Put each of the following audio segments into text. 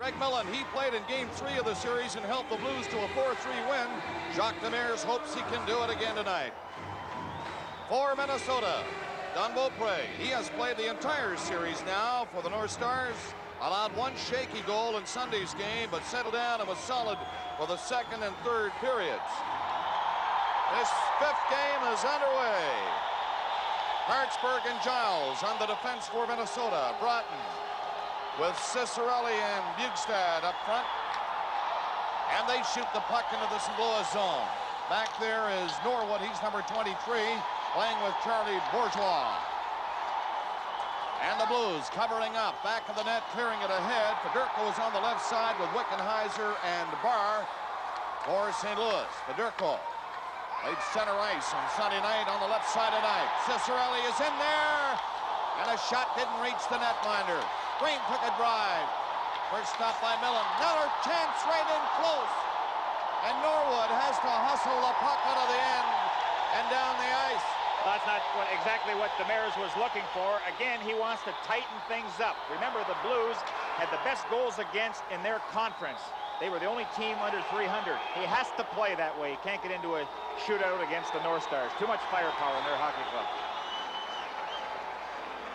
Greg Millen, he played in Game 3 of the series and helped the Blues to a 4-3 win. Jacques Demers hopes he can do it again tonight. For Minnesota, Don Beaupre, he has played the entire series now for the North Stars. Allowed one shaky goal in Sunday's game, but settled down and was solid for the second and third periods. This fifth game is underway. Hartsburg and Giles on the defense for Minnesota. Broughton with Cicerelli and Bjugstad up front. And they shoot the puck into the St. Louis zone. Back there is Norwood. He's number 23, playing with Charlie Bourgeois. And the Blues covering up. Back of the net, clearing it ahead. Fedorko is on the left side with Wickenheiser and Barr for St. Louis. Fedorko played center ice on Sunday night on the left side of night. Cicerelli is in there. And a shot didn't reach the netminder. Green took a drive. First stop by Millen. Another chance right in close. And Norwood has to hustle the puck out of the end and down the ice. Well, that's not exactly what Demers was looking for. Again, he wants to tighten things up. Remember, the Blues had the best goals against in their conference. They were the only team under 300. He has to play that way. He can't get into a shootout against the North Stars. Too much firepower in their hockey club.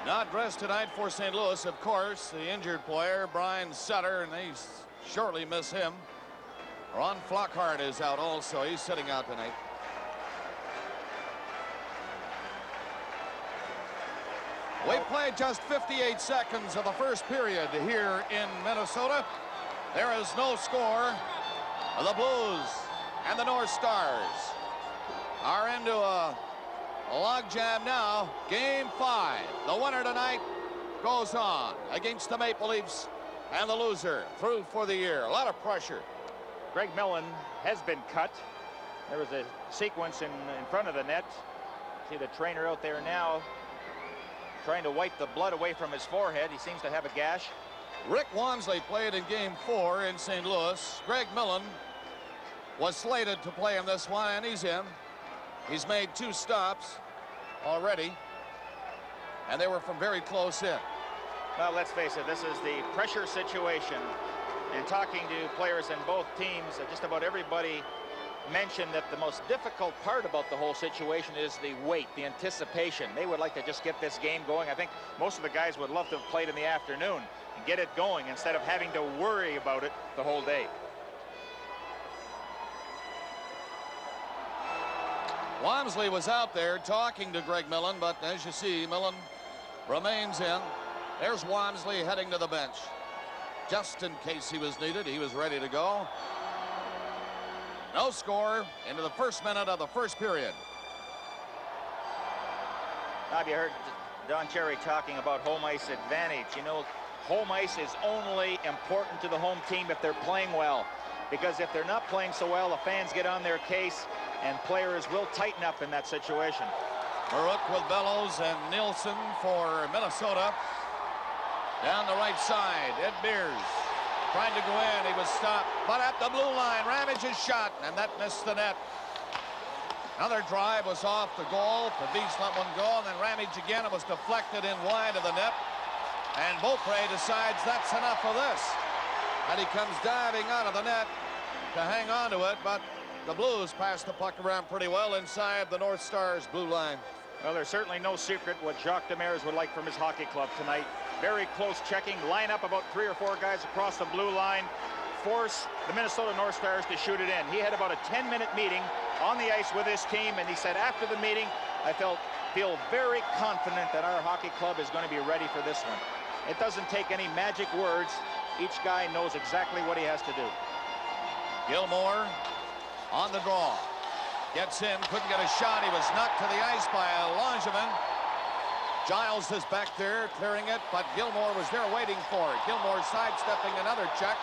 Not dressed tonight for St. Louis, of course, the injured player, Brian Sutter, and they surely miss him. Ron Flockhart is out also. He's sitting out tonight. We played just 58 seconds of the first period here in Minnesota. There is no score. The Blues and the North Stars are into a logjam now. Game 5. The winner tonight goes on against the Maple Leafs, and the loser through for the year. A lot of pressure. Greg Millen has been cut. There was a sequence in front of the net. See the trainer out there now trying to wipe the blood away from his forehead. He seems to have a gash. Rick Wansley played in Game 4 in St. Louis. Greg Millen was slated to play in this one, and he's in. He's made 2 stops already, and they were from very close in. Well, let's face it, this is the pressure situation. And talking to players in both teams, just about everybody mentioned that the most difficult part about the whole situation is the wait, the anticipation. They would like to just get this game going. I think most of the guys would love to have played in the afternoon and get it going instead of having to worry about it the whole day. Walmsley was out there talking to Greg Millen, but as you see, Millen remains in. There's Walmsley heading to the bench. Just in case he was needed, he was ready to go. No score into the first minute of the first period. Have you heard Don Cherry talking about home ice advantage? You know, home ice is only important to the home team if they're playing well. Because if they're not playing so well, the fans get on their case, and players will tighten up in that situation. Baruch with Bellows and Nielsen for Minnesota. Down the right side, Ed Beers trying to go in. He was stopped, but at the blue line, Ramage's shot, and that missed the net. Another drive was off the goal. Pavis let one go, and then Ramage again. It was deflected in wide of the net. And Beaupre decides that's enough of this. And he comes diving out of the net to hang on to it, but the Blues passed the puck around pretty well inside the North Stars blue line. Well, there's certainly no secret what Jacques Demers would like from his hockey club tonight. Very close checking, line up about 3 or 4 guys across the blue line, force the Minnesota North Stars to shoot it in. He had about a 10-minute meeting on the ice with his team, and he said after the meeting, I feel very confident that our hockey club is going to be ready for this one. It doesn't take any magic words. Each guy knows exactly what he has to do. Gilmore on the draw. Gets in, couldn't get a shot. He was knocked to the ice by Langevin. Giles is back there clearing it, but Gilmore was there waiting for it. Gilmore sidestepping another check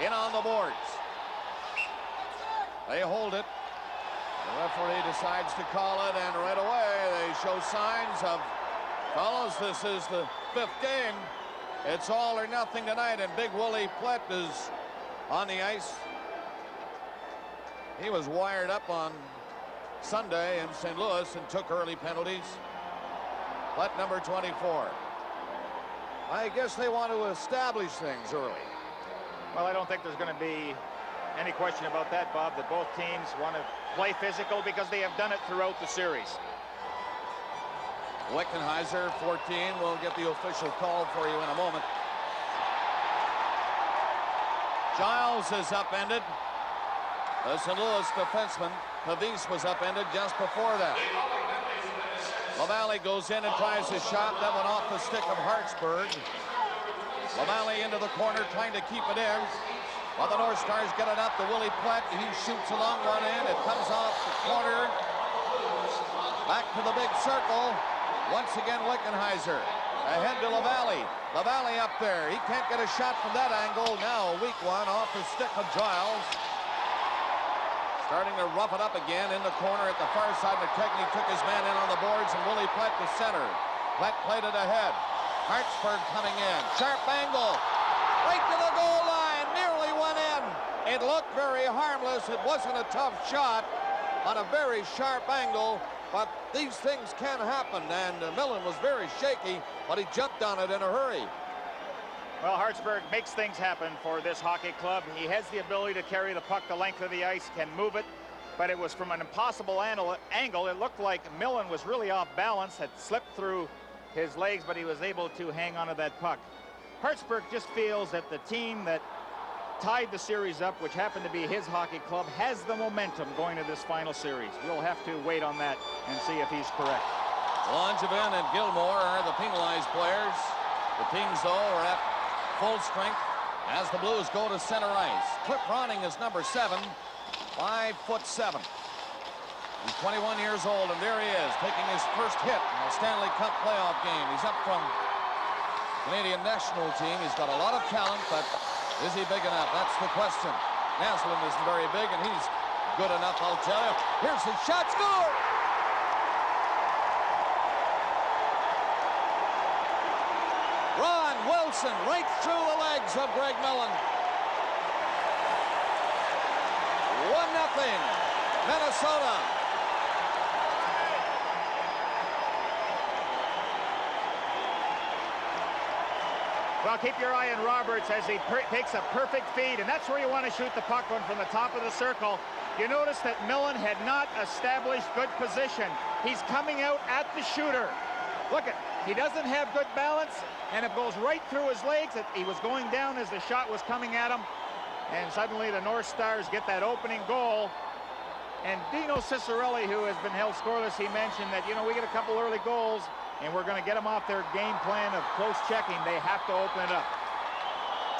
in on the boards. They hold it. The referee decides to call it, and right away they show signs of, fellas, this is the 5th game. It's all or nothing tonight, and Big Willie Plett is on the ice. He was wired up on Sunday in St. Louis and took early penalties. Plett, number 24. I guess they want to establish things early. Well, I don't think there's going to be any question about that, Bob, that both teams want to play physical because they have done it throughout the series. Wickenheiser, 14. We'll get the official call for you in a moment. Giles is upended. The St. Louis defenseman, Pavis, was upended just before that. LaValle goes in and tries his shot. That went off the stick of Hartsburg. LaValle into the corner, trying to keep it in. While the North Stars get it up to Willie Plett. He shoots a long one in. It comes off the corner. Back to the big circle. Once again, Wickenheiser. Ahead to LaValle. LaValle up there. He can't get a shot from that angle. Now a weak one off the stick of Giles. Starting to rough it up again in the corner at the far side. McKechnie took his man in on the boards, and Willie Plett to center. Plett played it ahead. Hartsburg coming in. Sharp angle. Right to the goal line. Nearly went in. It looked very harmless. It wasn't a tough shot on a very sharp angle, but these things can happen, and Millen was very shaky, but he jumped on it in a hurry. Well, Hartsburg makes things happen for this hockey club. He has the ability to carry the puck the length of the ice, can move it, but it was from an impossible angle. It looked like Millen was really off balance, had slipped through his legs, but he was able to hang onto that puck. Hartsburg just feels that the team that tied the series up, which happened to be his hockey club, has the momentum going to this final series. We'll have to wait on that and see if he's correct. Langevin and Gilmore are the penalized players. The teams, though, are at full strength as the Blues go to center ice. Cliff Ronning is number 7, 5'7". He's 21 years old, and there he is, taking his first hit in a Stanley Cup playoff game. He's up from Canadian national team. He's got a lot of talent, but is he big enough? That's the question. Naslund isn't very big, and he's good enough, I'll tell you. Here's his shot, score! Ron Wilson right through the legs of Greg Millen. 1-0, Minnesota. Well, keep your eye on Roberts as he takes a perfect feed, and that's where you want to shoot the puck one from the top of the circle. You notice that Millen had not established good position. He's coming out at the shooter. Look at, he doesn't have good balance, and it goes right through his legs. He was going down as the shot was coming at him, and suddenly the North Stars get that opening goal. And Dino Ciccarelli, who has been held scoreless, he mentioned that, you know, we get a couple early goals, and we're going to get them off their game plan of close checking. They have to open it up.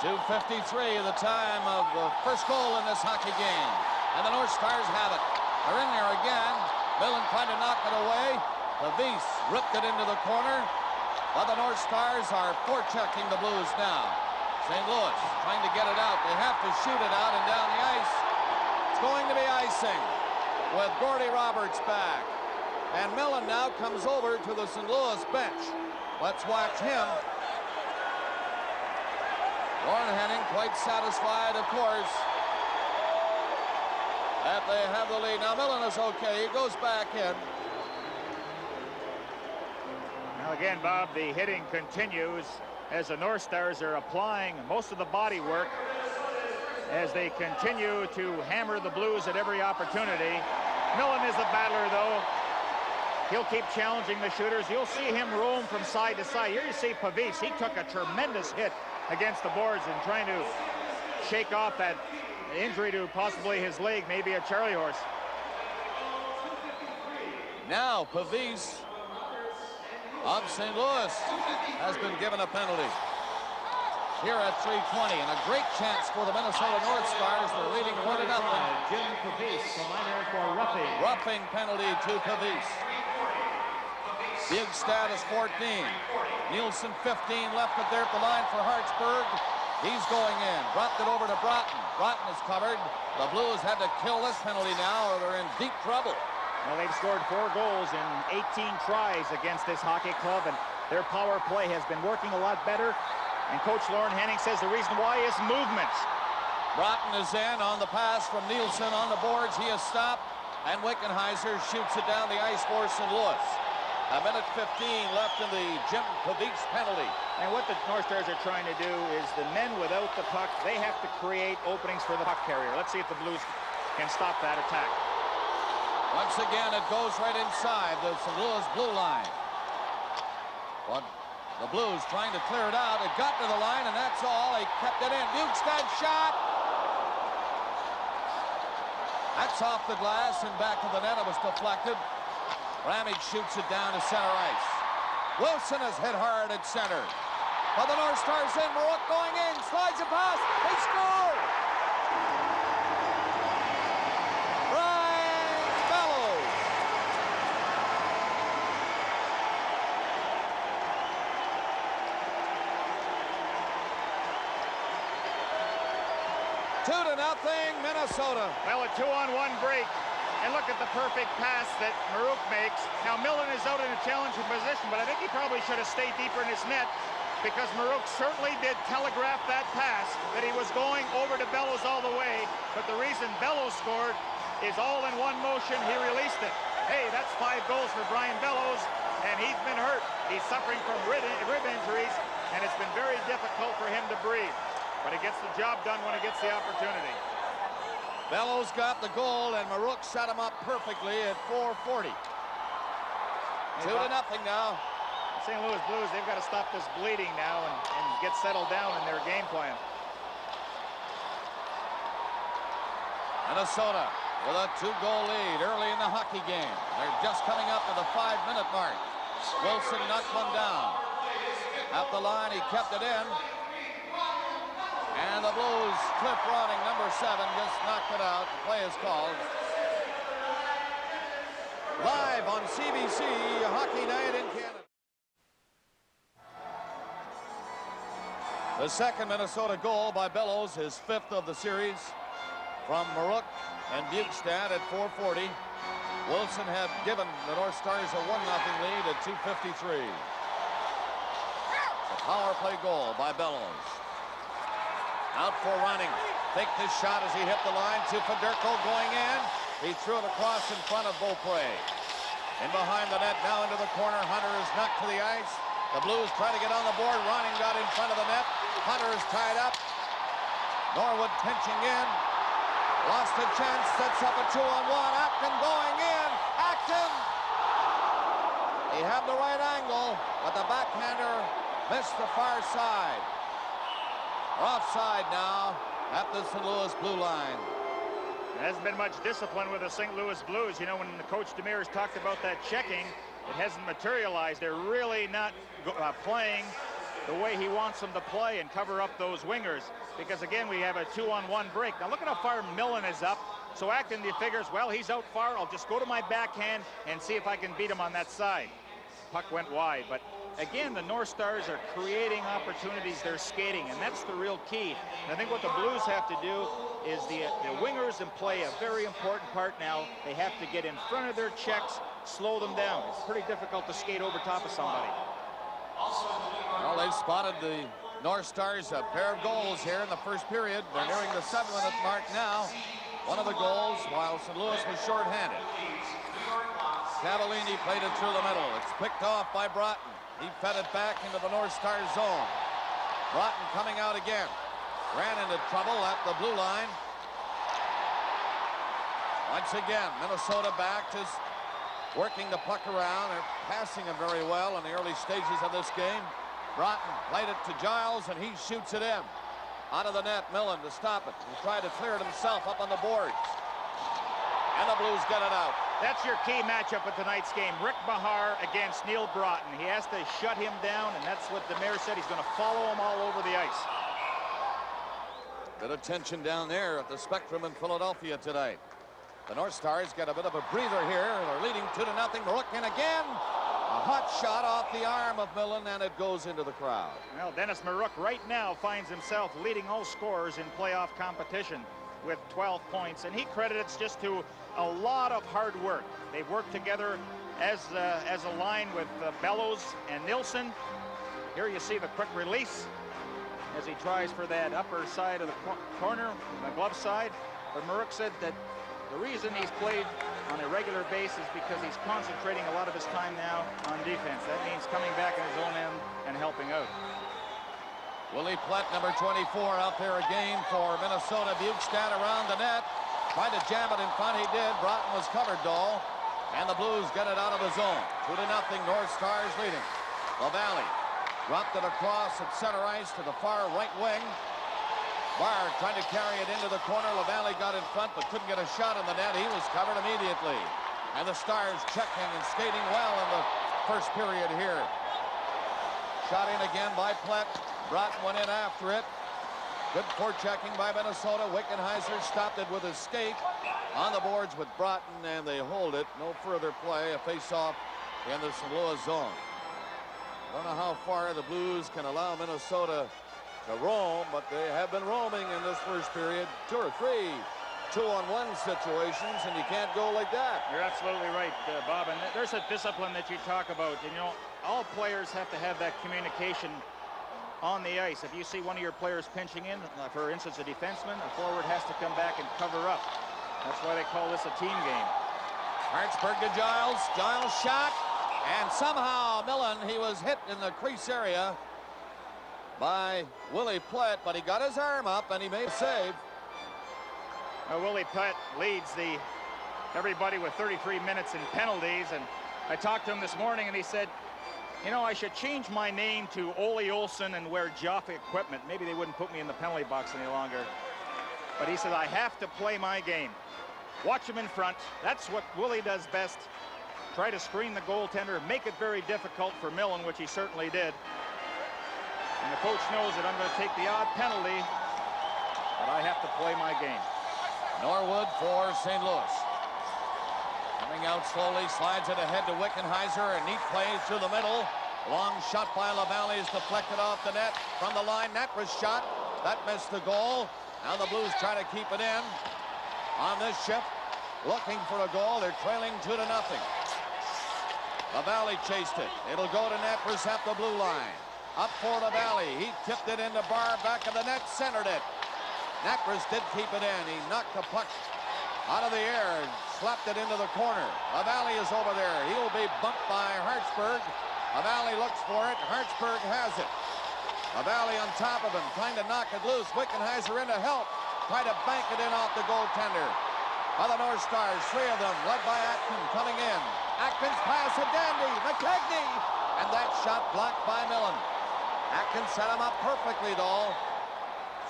2:53 the time of the first goal in this hockey game. And the North Stars have it. They're in there again. Millen trying to knock it away. Pavis ripped it into the corner. But the North Stars are forechecking the Blues now. St. Louis trying to get it out. They have to shoot it out and down the ice. It's going to be icing with Gordy Roberts back. And Millen now comes over to the St. Louis bench. Let's watch him. Warren Henning quite satisfied, of course, that they have the lead. Now Millen is okay. He goes back in. Now again, Bob, the hitting continues as the North Stars are applying most of the body work as they continue to hammer the Blues at every opportunity. Millen is a battler, though. He'll keep challenging the shooters. You'll see him roam from side to side. Here you see Pavis. He took a tremendous hit against the boards and trying to shake off that injury to possibly his leg, maybe a Charlie horse. Now Pavis of St. Louis has been given a penalty here at 3:20, and a great chance for the Minnesota North Stars. They're leading 1-0. Jim Pavis, the minor for roughing. Roughing penalty to Pavis. Bjugstad is 14. Nielsen 15, left it there at the line for Hartsburg. He's going in. Dropped it over to Broughton. Broughton is covered. The Blues had to kill this penalty now, or they're in deep trouble. Well, they've scored 4 goals in 18 tries against this hockey club, and their power play has been working a lot better. And Coach Lauren Henning says the reason why is movements. Broughton is in on the pass from Nielsen on the boards. He is stopped, and Wickenheiser shoots it down the ice for St. Louis. A minute 15 left in the Jim Pavic penalty. And what the North Stars are trying to do is the men without the puck, they have to create openings for the puck carrier. Let's see if the Blues can stop that attack. Once again, it goes right inside the St. Louis blue line. But the Blues trying to clear it out. It got to the line, and that's all. They kept it in. Bukestad shot. That's off the glass and back to the net. It was deflected. Ramage shoots it down to center ice. Wilson has hit hard at center. But the North Stars in. Marouk going in. Slides a pass. They score! Bellows. Two to nothing, Minnesota. Well, a 2-on-1 break. And look at the perfect pass that Marouk makes. Now, Millen is out in a challenging position, but I think he probably should have stayed deeper in his net because Marouk certainly did telegraph that pass that he was going over to Bellows all the way. But the reason Bellows scored is all in one motion. He released it. Hey, that's 5 goals for Brian Bellows, and he's been hurt. He's suffering from rib injuries, and it's been very difficult for him to breathe. But he gets the job done when he gets the opportunity. Bellows got the goal, and Marouk set him up perfectly at 4:40. 2 to nothing now. The St. Louis Blues, they've got to stop this bleeding now and get settled down in their game plan. Minnesota with a 2-goal lead early in the hockey game. They're just coming up to the 5-minute mark. Wilson knocked one down. At the line, he kept it in. And the Blues, Cliff Ronning, number 7, just knocked it out. The play is called. Live on CBC, Hockey Night in Canada. The second Minnesota goal by Bellows, his 5th of the series, from Marouk and Bukestad at 4:40. Wilson have given the North Stars a 1-0 lead at 2:53. A power play goal by Bellows. Out for Ronning. Take this shot as he hit the line to Federko going in. He threw it across in front of Beaupre. In behind the net, now into the corner. Hunter is knocked to the ice. The Blues try to get on the board. Ronning got in front of the net. Hunter is tied up. Norwood pinching in. Lost a chance. Sets up a 2-on-1. Acton going in. Acton! He had the right angle, but the backhander missed the far side. Offside now at the St. Louis blue line. There hasn't been much discipline with the St. Louis Blues. You know, when the coach Demers talked about that checking, it hasn't materialized. They're really not playing the way he wants them to play and cover up those wingers. Because, again, we have a 2-on-1 break. Now, look at how far Millen is up. So Acton figures, well, he's out far. I'll just go to my backhand and see if I can beat him on that side. Puck went wide, but again, the North Stars are creating opportunities. They're skating, and that's the real key. And I think what the Blues have to do is the wingers and play a very important part now. They have to get in front of their checks, slow them down. It's pretty difficult to skate over top of somebody. Well, they've spotted the North Stars a pair of goals here in the first period. They're nearing the 7-minute mark now. One of the goals while St. Louis was shorthanded. Cavallini played it through the middle. It's picked off by Broughton. He fed it back into the North Stars zone. Broughton coming out again. Ran into trouble at the blue line. Once again, Minnesota back, just working the puck around. They're passing it very well in the early stages of this game. Broughton played it to Giles, and he shoots it in. Out of the net, Millen to stop it. He tried to clear it himself up on the boards. And the Blues get it out. That's your key matchup of tonight's game. Rick Mahar against Neil Broughton. He has to shut him down, and that's what the mayor said. He's going to follow him all over the ice. Bit of tension down there at the Spectrum in Philadelphia tonight. The North Stars get a bit of a breather here. They're leading 2-0. Marouk in again. A hot shot off the arm of Millen, and it goes into the crowd. Well, Dennis Marouk right now finds himself leading all scorers in playoff competition with 12 points, and he credits just to a lot of hard work. They've worked together as a line with Bellows and Nilsson. Here you see the quick release as he tries for that upper side of the corner, the glove side. But Marouk said that The reason he's played on a regular basis because he's concentrating a lot of his time now on defense. That means coming back in his own end and helping out. Willie Plett, number 24, out there again for Minnesota. Bukestad around the net. Tried to jam it in front. He did. Broughton was covered, Dahl. And the Blues get it out of the zone. 2-0, North Stars leading. LaValle dropped it across at center ice to the far right wing. Barr tried to carry it into the corner. LaValle got in front but couldn't get a shot in the net. He was covered immediately. And the Stars checking and skating well in the first period here. Shot in again by Plett. Broughton went in after it. Good forechecking by Minnesota. Wickenheiser stopped it with his skate. On the boards with Broughton, and they hold it. No further play. A face-off in the St. Louis zone. Don't know how far the Blues can allow Minnesota to roam, but they have been roaming in this first period. 2 or 3 2-on-1 situations, and you can't go like that. You're absolutely right, Bob. And there's a discipline that you talk about. And, you know, all players have to have that communication on the ice. If you see one of your players pinching in, for instance, a defenseman, a forward has to come back and cover up. That's why they call this a team game. Hartsburg to Giles. Giles shot. And somehow Millen, he was hit in the crease area by Willie Plett, but he got his arm up and he made a save. Willie Plett leads everybody with 33 minutes in penalties. And I talked to him this morning and he said, you know, I should change my name to Ole Olsen and wear Jaffa equipment. Maybe they wouldn't put me in the penalty box any longer. But he said, I have to play my game. Watch him in front. That's what Willie does best. Try to screen the goaltender, make it very difficult for Millen, which he certainly did. And the coach knows that I'm going to take the odd penalty, but I have to play my game. Norwood for St. Louis. Coming out slowly, slides it ahead to Wickenheiser. A neat play through the middle. Long shot by LaValle is deflected off the net from the line. That was shot. That missed the goal. Now the Blues try to keep it in on this shift. Looking for a goal. They're trailing 2-0. LaValle chased it. It'll go to Knappers at the blue line. Up for LaValle. He tipped it into Barr. Back of the net. Centered it. Knappers did keep it in. He knocked the puck out of the air and slapped it into the corner. LaValle is over there. He'll be bumped by Hartsburg. LaValle looks for it. Hartsburg has it. LaValle on top of him, trying to knock it loose. Wickenheiser in to help. Try to bank it in off the goaltender. By the North Stars, 3 of them, led by Atkins coming in. Atkins pass to Dandy. McKegney. And that shot blocked by Millen. Atkins set him up perfectly, though.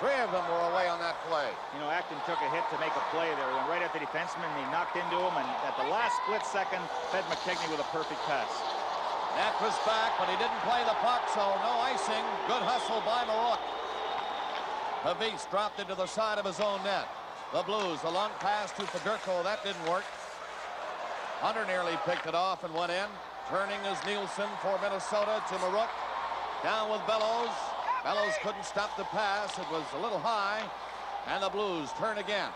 3 of them were away on that play. You know, Acton took a hit to make a play there. Went right at the defenseman. He knocked into him, and at the last split second, fed McKegney with a perfect pass. Net was back, but he didn't play the puck, so no icing. Good hustle by Marouk. Pavis dropped it to the side of his own net. The Blues, a long pass to Fedorko. That didn't work. Hunter nearly picked it off and went in. Turning is Nielsen for Minnesota to Marouk. Down with Bellows. Bellows couldn't stop the pass. It was a little high. And the Blues turn again.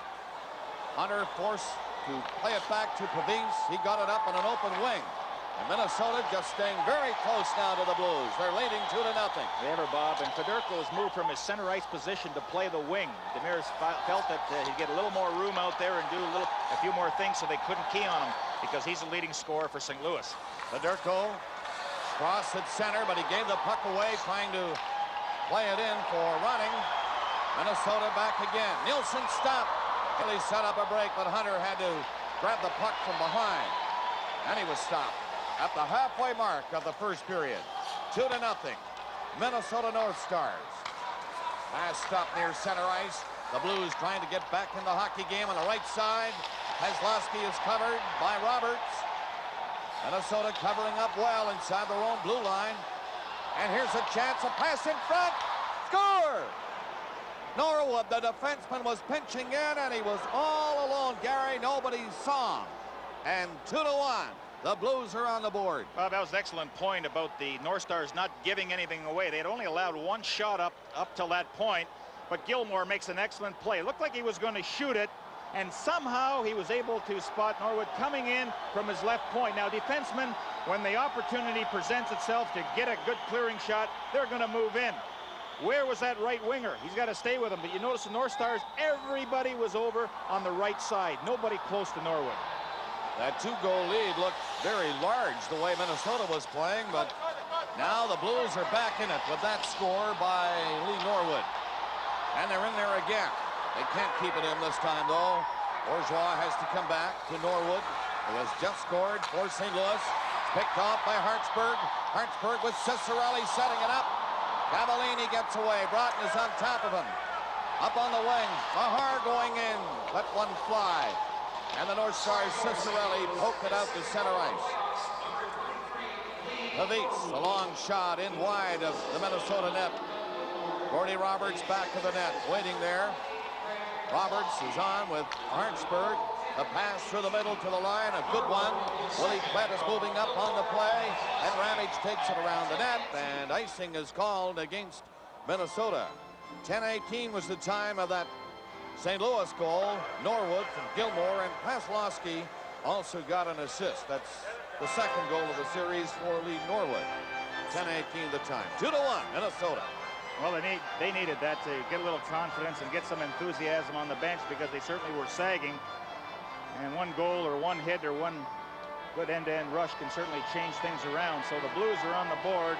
Hunter forced to play it back to Pavis. He got it up on an open wing. And Minnesota just staying very close now to the Blues. They're leading 2-0. Ever, Bob. And Fedorko has moved from his center ice position to play the wing. Demers felt that he'd get a little more room out there and do a few more things, so they couldn't key on him because he's the leading scorer for St. Louis. Fedorko crossed at center, but he gave the puck away, trying to play it in for running. Minnesota back again. Nielsen stopped. He set up a break, but Hunter had to grab the puck from behind. And he was stopped at the halfway mark of the first period. 2-0. Minnesota North Stars. Pass stop near center ice. The Blues trying to get back in the hockey game on the right side. Kozlowski is covered by Roberts. Minnesota covering up well inside their own blue line. And here's a chance, a pass in front. Score! Norwood, the defenseman, was pinching in, and he was all alone. Gary, nobody saw him. And 2-1. The Blues are on the board. Well, that was an excellent point about the North Stars not giving anything away. They had only allowed 1 shot up till that point, but Gilmore makes an excellent play. It looked like he was going to shoot it, and somehow he was able to spot Norwood coming in from his left point. Now, defensemen, when the opportunity presents itself to get a good clearing shot, they're going to move in. Where was that right winger? He's got to stay with him. But you notice the North Stars, everybody was over on the right side. Nobody close to Norwood. That 2-goal lead looked very large the way Minnesota was playing, but now the Blues are back in it with that score by Lee Norwood. And they're in there again. They can't keep it in this time, though. Bourgeois has to come back to Norwood, who has just scored for St. Louis. Picked off by Hartsburg. Hartsburg with Cicerelli setting it up. Cavallini gets away. Broughton is on top of him. Up on the wing. Mahar going in. Let one fly. And the North Stars, Cicerelli poked it out to center ice. Levis, a long shot in wide of the Minnesota net. Gordy Roberts back of the net, waiting there. Roberts is on with Hartsburg. A pass through the middle to the line, a good one. Willie Plett is moving up on the play, and Ramage takes it around the net, and icing is called against Minnesota. 10:18 was the time of that St. Louis goal. Norwood from Gilmore, and Paslowski also got an assist. That's the second goal of the series for Lee Norwood. 10:18 the time. 2-1 Minnesota. Well, they needed that to get a little confidence and get some enthusiasm on the bench, because they certainly were sagging. And one goal or one hit or one good end-to-end rush can certainly change things around. So the Blues are on the board.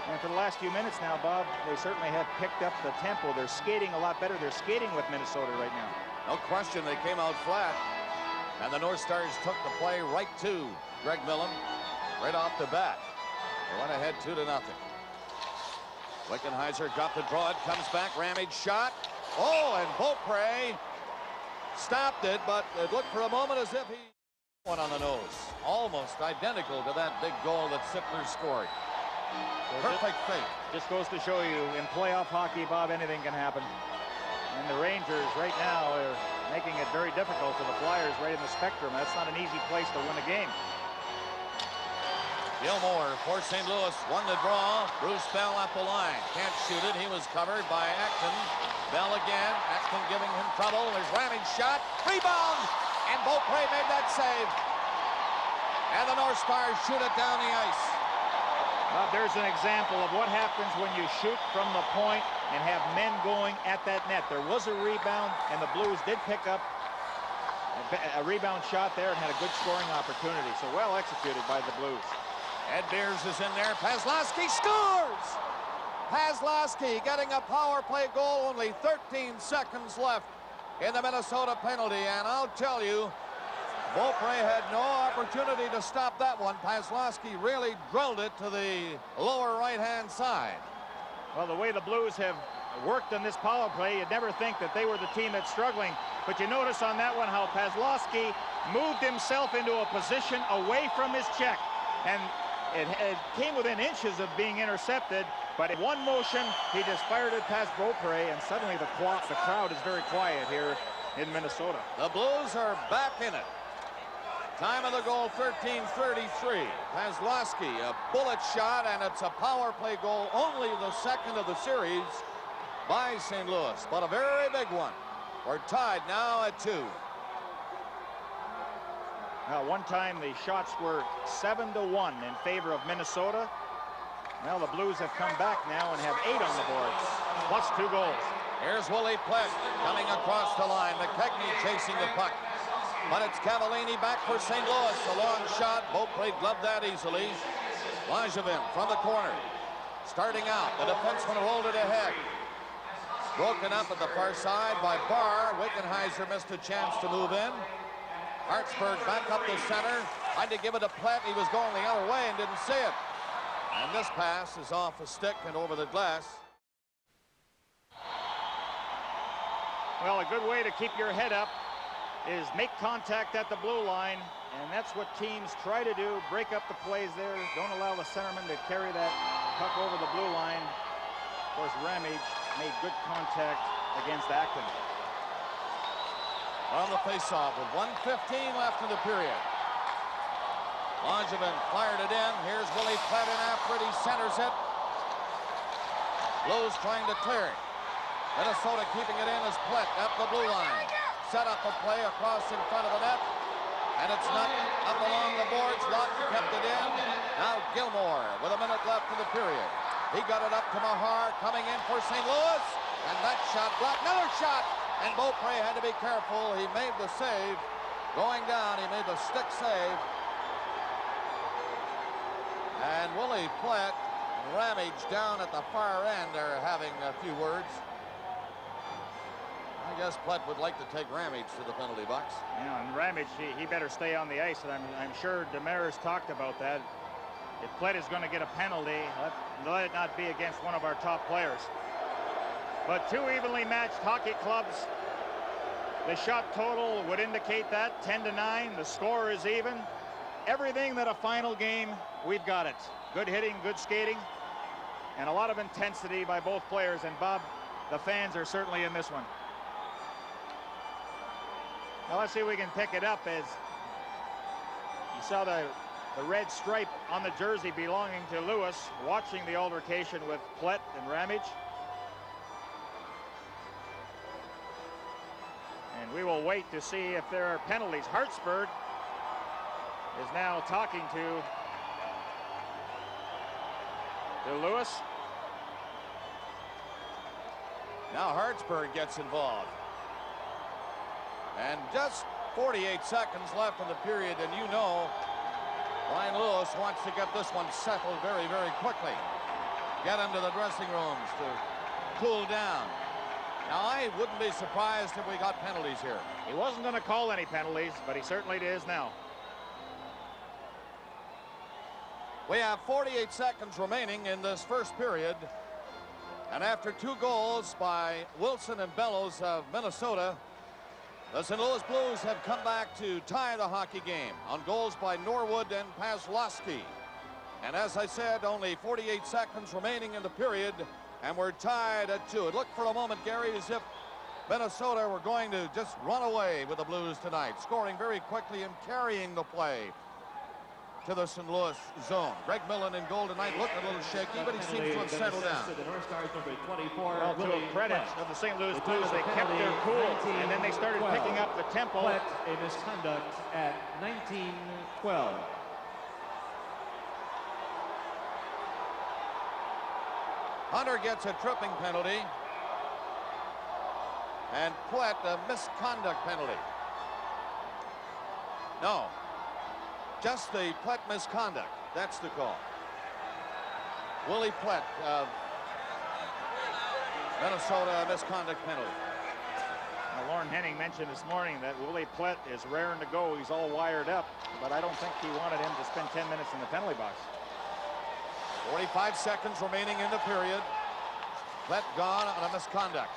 And for the last few minutes now, Bob, they certainly have picked up the tempo. They're skating a lot better. They're skating with Minnesota right now. No question, they came out flat. And the North Stars took the play right to Greg Millen, right off the bat. They went ahead 2-0. Wickenheiser got the draw. It comes back. Ramage shot. Oh, and Beaupre stopped it, but it looked for a moment as if he went on the nose. Almost identical to that big goal that Sittler scored. Perfect fake. Just goes to show you, in playoff hockey, Bob, anything can happen. And the Rangers right now are making it very difficult for the Flyers right in the spectrum. That's not an easy place to win a game. Gilmore for St. Louis won the draw. Bruce Bell up the line. Can't shoot it. He was covered by Acton. Bell again. Acton giving him trouble. There's Ramage shot. Rebound! And Beaupre made that save. And the North Stars shoot it down the ice. There's an example of what happens when you shoot from the point and have men going at that net. There was a rebound, and the Blues did pick up a rebound shot there and had a good scoring opportunity. So well executed by the Blues. Ed Beers is in there. Paslowski scores! Paslowski getting a power play goal. Only 13 seconds left in the Minnesota penalty. And I'll tell you, Beaupre had no opportunity to stop that one. Paslowski really drilled it to the lower right-hand side. Well, the way the Blues have worked on this power play, you'd never think that they were the team that's struggling. But you notice on that one how Paslowski moved himself into a position away from his check. And it came within inches of being intercepted, but in one motion, he just fired it past Beaupre, and suddenly the crowd is very quiet here in Minnesota. The Blues are back in it. Time of the goal, 13:33. Paslowski, a bullet shot, and it's a power play goal, only the second of the series by St. Louis, but a very big one. We're tied now at 2. Now, one time the shots were 7-1 in favor of Minnesota. Well, the Blues have come back now and have 8 on the boards, plus 2 goals. Here's Willie Plett coming across the line. McKechnie chasing the puck. But it's Cavallini back for St. Louis. A long shot. Beaupre gloved that easily. Langevin from the corner. Starting out. The defenseman rolled it ahead. Broken up at the far side by Barr. Wickenheiser missed a chance to move in. Hartsburg back up the center. Tried to give it to Plett. He was going the other way and didn't see it. And this pass is off a stick and over the glass. Well, a good way to keep your head up is make contact at the blue line, and that's what teams try to do. Break up the plays there. Don't allow the centerman to carry that puck over the blue line. Of course, Ramage made good contact against Acton. On the faceoff with 1:15 left in the period. Langevin fired it in. Here's Willie Plett in after it. He centers it. Blues trying to clear it. Minnesota keeping it in as Plett up the blue line. Set up a play across in front of the net. And it's not up along the boards. Lawton kept it in. Now Gilmore with a minute left in the period. He got it up to Mahar, coming in for St. Louis, and that shot blocked. Another shot, and Beaupre had to be careful. He made the save. Going down, he made the stick save. And Willie Plett and Ramage down at the far end are having a few words. I guess Plett would like to take Ramage to the penalty box. Yeah, and Ramage, he better stay on the ice, and I'm sure Demers talked about that. If Plett is going to get a penalty, let it not be against one of our top players. But two evenly matched hockey clubs. The shot total would indicate that, 10-9. The score is even. Everything that a final game, we've got it. Good hitting, good skating, and a lot of intensity by both players. And Bob, the fans are certainly in this one. Now let's see if we can pick it up. As you saw the red stripe on the jersey belonging to Lewis, watching the altercation with Plett and Ramage. And we will wait to see if there are penalties. Hartsburg is now talking to Lewis. Now Hartsburg gets involved. And just 48 seconds left in the period, and you know Ryan Lewis wants to get this one settled very, very quickly. Get into the dressing rooms to cool down. Now, I wouldn't be surprised if we got penalties here. He wasn't going to call any penalties, but he certainly is now. We have 48 seconds remaining in this first period. And after 2 goals by Wilson and Bellows of Minnesota, the St. Louis Blues have come back to tie the hockey game on goals by Norwood and Paslowski. And as I said, only 48 seconds remaining in the period, and we're tied at 2. It looked for a moment, Gary, as if Minnesota were going to just run away with the Blues tonight, scoring very quickly and carrying the play to the St. Louis zone. Greg Millen in goal tonight looked a little shaky, but he seems to have settled down. Well, to the credit of the St. Louis Blues, they kept their cool, and then they started picking up the tempo. A misconduct at 19-12. Hunter gets a tripping penalty, and Plett a misconduct penalty. No, just the Plett misconduct. That's the call. Willie Plett of Minnesota, misconduct penalty. Now, Lauren Henning mentioned this morning that Willie Plett is raring to go. He's all wired up, but I don't think he wanted him to spend 10 minutes in the penalty box. 45 seconds remaining in the period. Plett gone on a misconduct.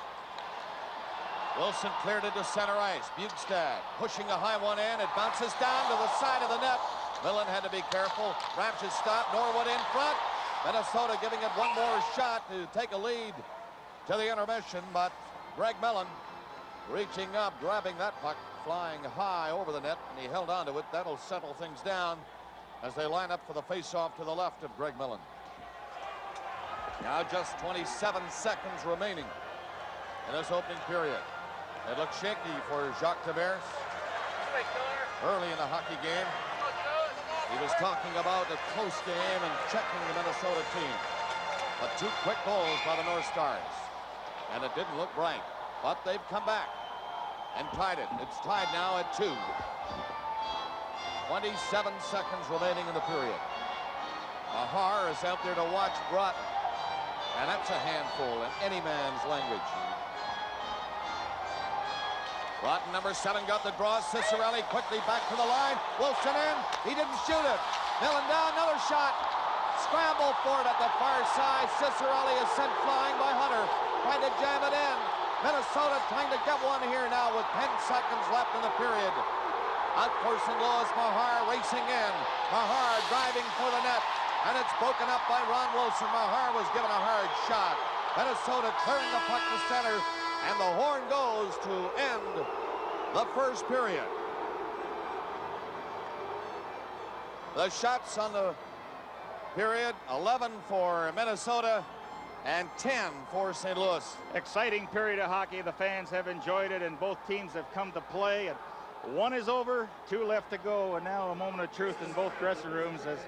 Wilson cleared it to center ice. Bukestad pushing a high one in. It bounces down to the side of the net. Millen had to be careful. Ramage stopped. Norwood in front. Minnesota giving it one more shot to take a lead to the intermission, but Greg Millen reaching up, grabbing that puck, flying high over the net, and he held on to it. That'll settle things down as they line up for the face-off to the left of Greg Millen. Now just 27 seconds remaining in this opening period. It looks shaky for Jacques Demers early in the hockey game. He was talking about a close game and checking the Minnesota team. But 2 quick goals by the North Stars. And it didn't look bright, but they've come back and tied it. It's tied now at 2. 27 seconds remaining in the period. Mahar is out there to watch Broughton. And that's a handful in any man's language. Broughton, number 7, got the draw. Ciccarelli quickly back to the line. Wilson in. He didn't shoot it. Millen down. Another shot. Scramble for it at the far side. Ciccarelli is sent flying by Hunter. Trying to jam it in. Minnesota trying to get one here now with 10 seconds left in the period. Out for St. Louis. Mahar racing in. Mahar driving for the net. And it's broken up by Ron Wilson. Mahar was given a hard shot. Minnesota clearing the puck to center. And the horn goes to end the first period. The shots on the period, 11 for Minnesota and 10 for St. Louis. Exciting period of hockey. The fans have enjoyed it, and both teams have come to play. And 1 is over, 2 left to go, and now a moment of truth in both dressing rooms as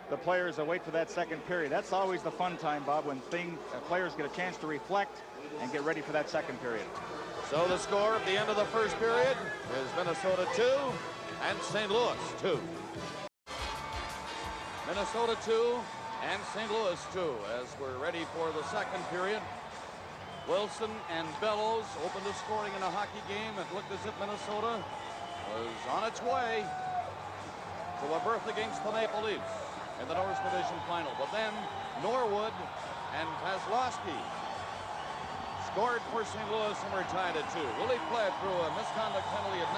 the players that wait for that second period. That's always the fun time, Bob, when players get a chance to reflect and get ready for that second period. So the score at the end of the first period is Minnesota 2 and St. Louis 2. Minnesota 2 and St. Louis 2 as we're ready for the second period. Wilson and Bellows opened the scoring in a hockey game. It looked as if Minnesota was on its way to a berth against the Maple Leafs in the Norris Division final. But then Norwood and Paslowski scored for St. Louis and were tied at 2. Willie Plett threw a misconduct penalty at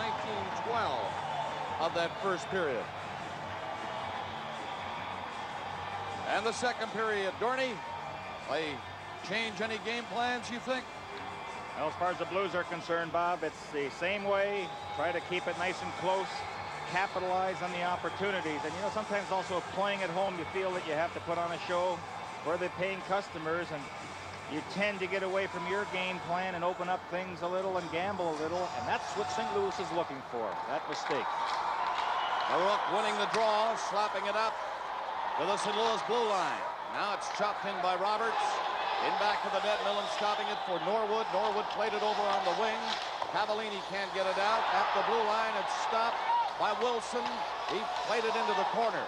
19:12 of that first period. And the second period, Dorney, they change any game plans, you think? Well, as far as the Blues are concerned, Bob, it's the same way. Try to keep it nice and close. Capitalize on the opportunities. And, you know, sometimes also playing at home, you feel that you have to put on a show for the paying customers. And you tend to get away from your game plan and open up things a little and gamble a little. And that's what St. Louis is looking for, that mistake. Marouk winning the draw, slapping it up to the St. Louis blue line. Now it's chopped in by Roberts. In back to the net, Millen stopping it for Norwood. Norwood played it over on the wing. Cavallini can't get it out. At the blue line, it's stopped by Wilson. He played it into the corner.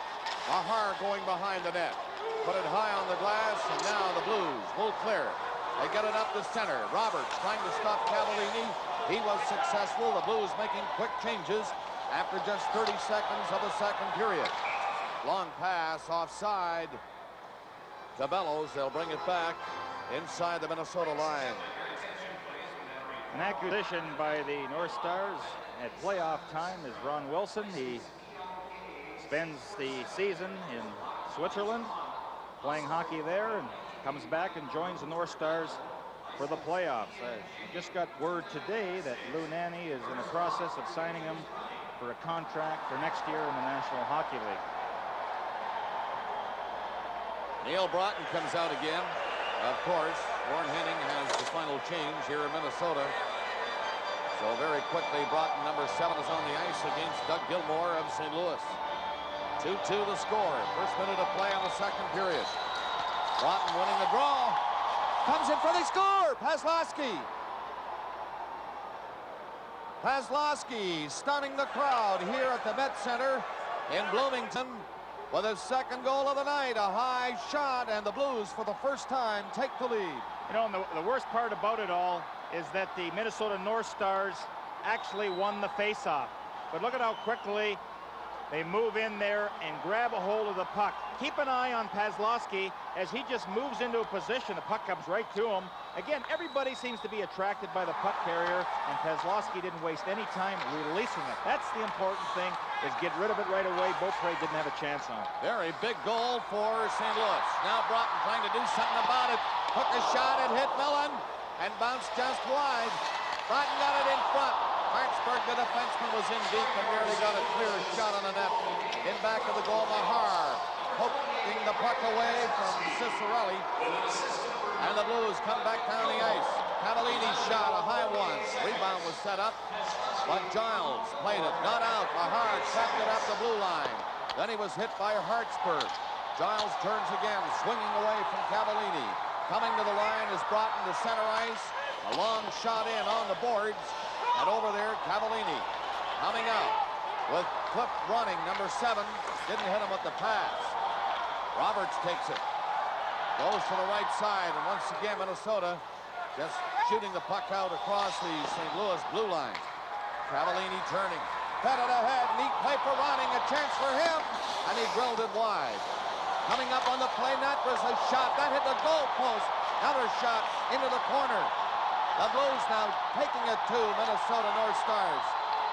Mahar going behind the net. Put it high on the glass, and now the Blues will clear it. They get it up the center. Roberts trying to stop Cavallini. He was successful. The Blues making quick changes after just 30 seconds of the second period. Long pass offside to Bellows. They'll bring it back inside the Minnesota line. An acquisition by the North Stars at playoff time is Ron Wilson. He spends the season in Switzerland playing hockey there and comes back and joins the North Stars for the playoffs. I just got word today that Lou Nanne is in the process of signing him for a contract for next year in the National Hockey League. Neil Broughton comes out again. Of course, Warren Henning has the final change here in Minnesota. So very quickly, Broughton, number 7, is on the ice against Doug Gilmour of St. Louis. 2-2 the score. First minute of play on the second period. Broughton winning the draw. Comes in for the score. Paslowski. Paslowski stunning the crowd here at the Met Center in Bloomington with his second goal of the night. A high shot, and the Blues for the first time take the lead. You know, and the worst part about it all is that the Minnesota North Stars actually won the faceoff. But look at how quickly they move in there and grab a hold of the puck. Keep an eye on Paslowski as he just moves into a position. The puck comes right to him. Again, everybody seems to be attracted by the puck carrier, and Paslowski didn't waste any time releasing it. That's the important thing, is get rid of it right away. Beaupre didn't have a chance on it. Very big goal for St. Louis. Now Broughton trying to do something about it. Took a shot, it hit Millen and bounced just wide. Broughton got it in front. Hartsburg, the defenseman, was in deep and nearly got a clear shot on the net. In back of the goal, Mahar poking the puck away from Cicerelli. And the Blues come back down the ice. Cavallini shot, a high one. Rebound was set up, but Giles played it. Not out. Mahar trapped it up the blue line. Then he was hit by Hartsburg. Giles turns again, swinging away from Cavallini. Coming to the line is Broughton to center ice. A long shot in on the boards. And over there, Cavallini coming out with Cliff running, number 7. Didn't hit him with the pass. Roberts takes it. Goes to the right side, and once again, Minnesota just shooting the puck out across the St. Louis blue line. Cavallini turning. Fed it ahead. Neat play for Ronning. A chance for him, and he drilled it wide. Coming up on the play net was a shot. That hit the goal post. Another shot into the corner. The Blues now taking it to Minnesota North Stars.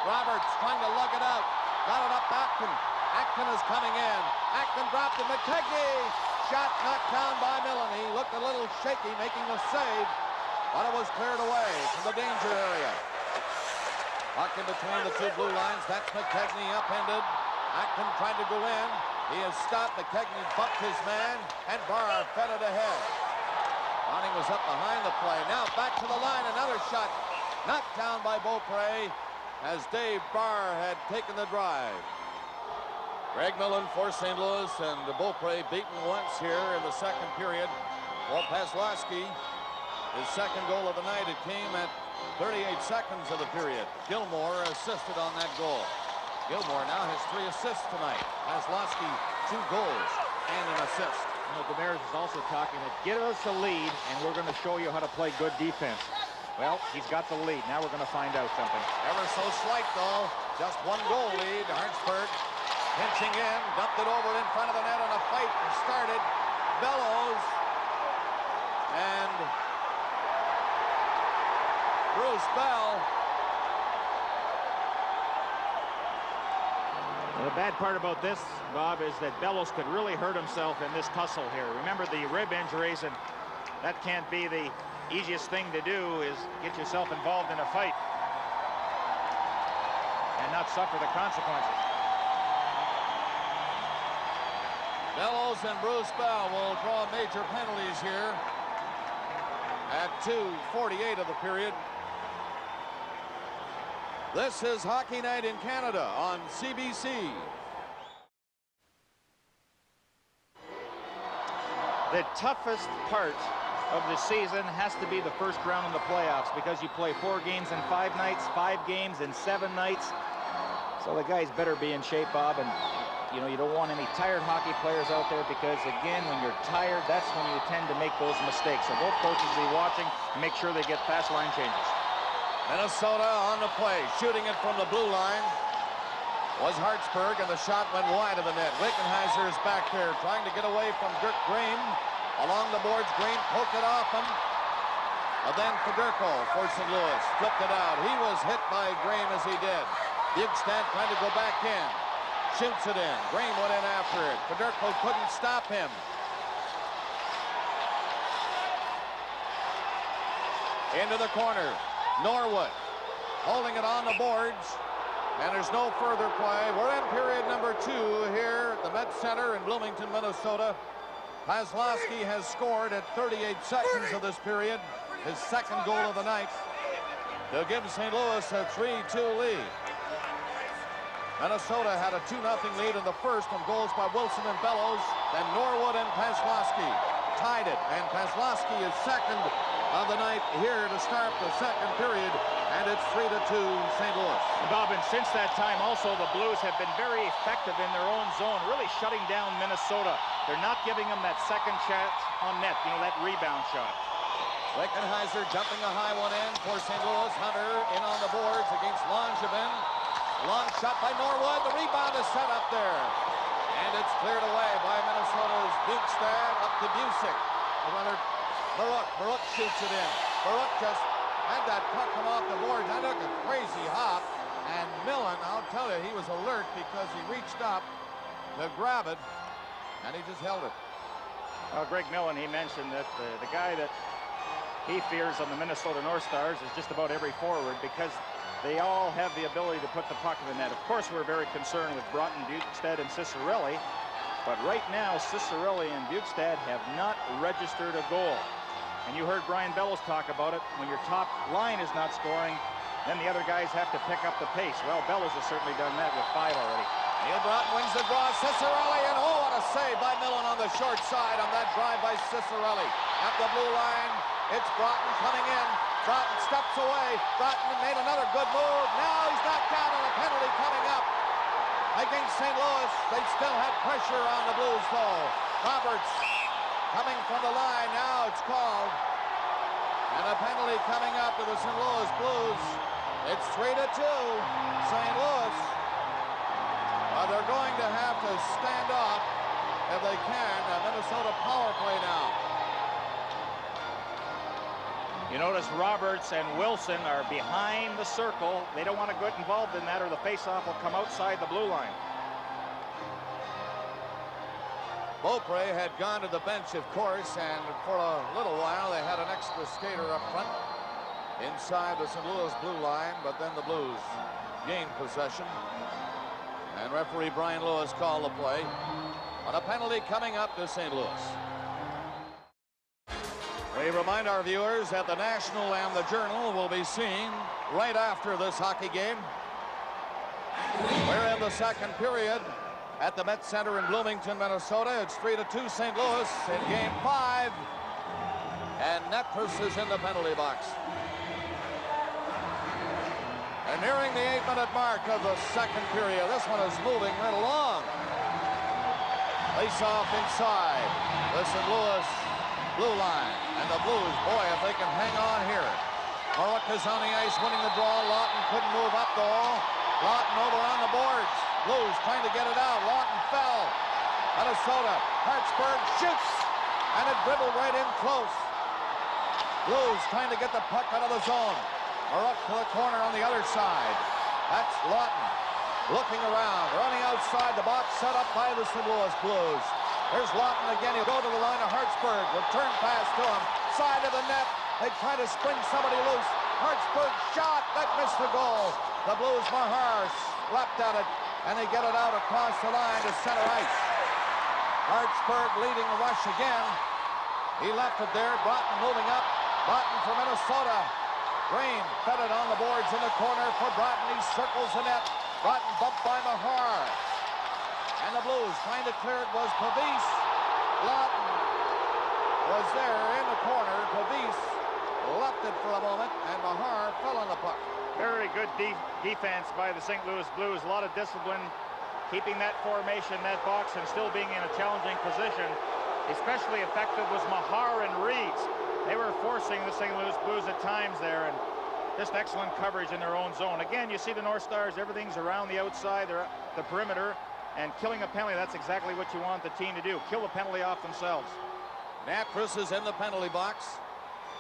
Roberts trying to lug it out. Got it up Acton. Acton is coming in. Acton dropped it. McKechnie. Shot knocked down by Millen. He looked a little shaky making the save, but it was cleared away from the danger area. Puck in between the two blue lines. That's McKechnie upended. Acton tried to go in. He is stopped. McKechnie bucked his man, and Barr fed it ahead. Ronning was up behind the play. Now back to the line. Another shot knocked down by Beaupre as Dave Barr had taken the drive. Greg Millen for St. Louis, and Beaupre beaten once here in the second period. For Paslowski, his second goal of the night. It came at 38 seconds of the period. Gilmore assisted on that goal. Gilmore now has 3 assists tonight. Paslowski 2 goals and an assist. You know, Demers is also talking that give us a lead and we're going to show you how to play good defense. Well, he's got the lead. Now we're going to find out something. Ever so slight, though. Just 1 goal lead. Hartsburg pinching in, dumped it over in front of the net, and a fight started. Bellows and Bruce Bell. Well, the bad part about this, Bob, is that Bellows could really hurt himself in this tussle here. Remember the rib injuries, and that can't be the easiest thing to do, is get yourself involved in a fight and not suffer the consequences. Bellows and Bruce Bell will draw major penalties here at 2:48 of the period. This is Hockey Night in Canada on CBC. The toughest part of the season has to be the first round in the playoffs, because you play 4 games in 5 nights, 5 games in 7 nights. So the guys better be in shape, Bob, and you know, you don't want any tired hockey players out there, because again, when you're tired, that's when you tend to make those mistakes. So both coaches will be watching and make sure they get fast line changes. Minnesota on the play, shooting it from the blue line was Hartsburg, and the shot went wide of the net. Wickenheiser is back there trying to get away from Dirk Green. Along the boards, Green poked it off him. And then Federico for St. Louis flipped it out. He was hit by Green as he did. Bjugstad trying to go back in. Shoots it in. Green went in after it. Federico couldn't stop him. Into the corner. Norwood holding it on the boards, and there's no further play. We're in period number 2 here at the Met Center in Bloomington, Minnesota. Paslowski has scored at 38 seconds of this period, his second goal of the night, to give St. Louis a 3-2 lead. Minnesota had a 2-0 lead in the first on goals by Wilson and Bellows. Then Norwood and Paslowski tied it, and Paslowski is second of the night here to start the second period, and it's 3-2 St. Louis. Bob, and since that time also, the Blues have been very effective in their own zone, really shutting down Minnesota. They're not giving them that second chance on net, you know, that rebound shot. Wickenheiser jumping a high one in for St. Louis. Hunter in on the boards against Langevin. Long shot by Norwood. The rebound is set up there, and it's cleared away by Minnesota's Bjugstad up to Busick. Baruch shoots it in. Baruch just had that puck come off the boards. That took a crazy hop, and Millen, I'll tell you, he was alert because he reached up to grab it, and he just held it. Well, Greg Millen, he mentioned that the guy that he fears on the Minnesota North Stars is just about every forward, because they all have the ability to put the puck in the net. Of course, we're very concerned with Broughton, Bjugstad, and Ciccarelli, but right now, Ciccarelli and Bjugstad have not registered a goal. And you heard Brian Bellows talk about it. When your top line is not scoring, then the other guys have to pick up the pace. Well, Bellows has certainly done that with 5 already. Neil Broughton wins the draw. Ciccarelli, and oh, what a save by Millen on the short side on that drive by Ciccarelli. At the blue line, it's Broughton coming in. Broughton steps away. Broughton made another good move. Now he's knocked down on a penalty coming up against St. Louis. They still have pressure on the Blues, though. Roberts coming from the line. Now it's called. And a penalty coming up to the St. Louis Blues. It's 3-2 St. Louis. They're going to have to stand off if they can. A Minnesota power play now. You notice Roberts and Wilson are behind the circle. They don't want to get involved in that, or the faceoff will come outside the blue line. Beaupre had gone to the bench, of course, and for a little while they had an extra skater up front inside the St. Louis blue line, but then the Blues gained possession, and referee Brian Lewis called the play on a penalty coming up to St. Louis. We remind our viewers that the National and the Journal will be seen right after this hockey game. We're in the second period. at the Met Center in Bloomington, Minnesota. It's 3-2 St. Louis in Game 5. And Norris is in the penalty box. And nearing the 8-minute mark of the second period. This one is moving right along. Face off inside. The St. Louis blue line. And the Blues, boy, if they can hang on here. Norris is on the ice winning the draw. Lawton couldn't move up though. Lawton over on the boards. Blues trying to get it out. Lawton fell. Minnesota. Hartsburg shoots. And it dribbled right in close. Blues trying to get the puck out of the zone. Norris to the corner on the other side. That's Lawton. Looking around. Running outside. The box set up by the St. Louis Blues. There's Lawton again. He'll go to the line of Hartsburg. Return pass to him. Side of the net. They try to spring somebody loose. Hartsburg shot. That missed the goal. The Blues, Mahar leapt at it. And they get it out across the line to center ice. Hartsburg leading the rush again. He left it there. Broughton moving up. Broughton for Minnesota. Green fed it on the boards in the corner for Broughton. He circles the net. Broughton bumped by Mahar. And the Blues trying to clear it was Pavis. Lawton was there in the corner. Pavis left it for a moment, and Mahar fell on the puck. Very good defense by the St. Louis Blues. A lot of discipline, keeping that formation, that box, and still being in a challenging position. Especially effective was Mahar and Reeds. They were forcing the St. Louis Blues at times there, and just excellent coverage in their own zone. Again, you see the North Stars, everything's around the outside, they're the perimeter, and killing a penalty, that's exactly what you want the team to do. Kill a penalty off themselves. Norris is in the penalty box,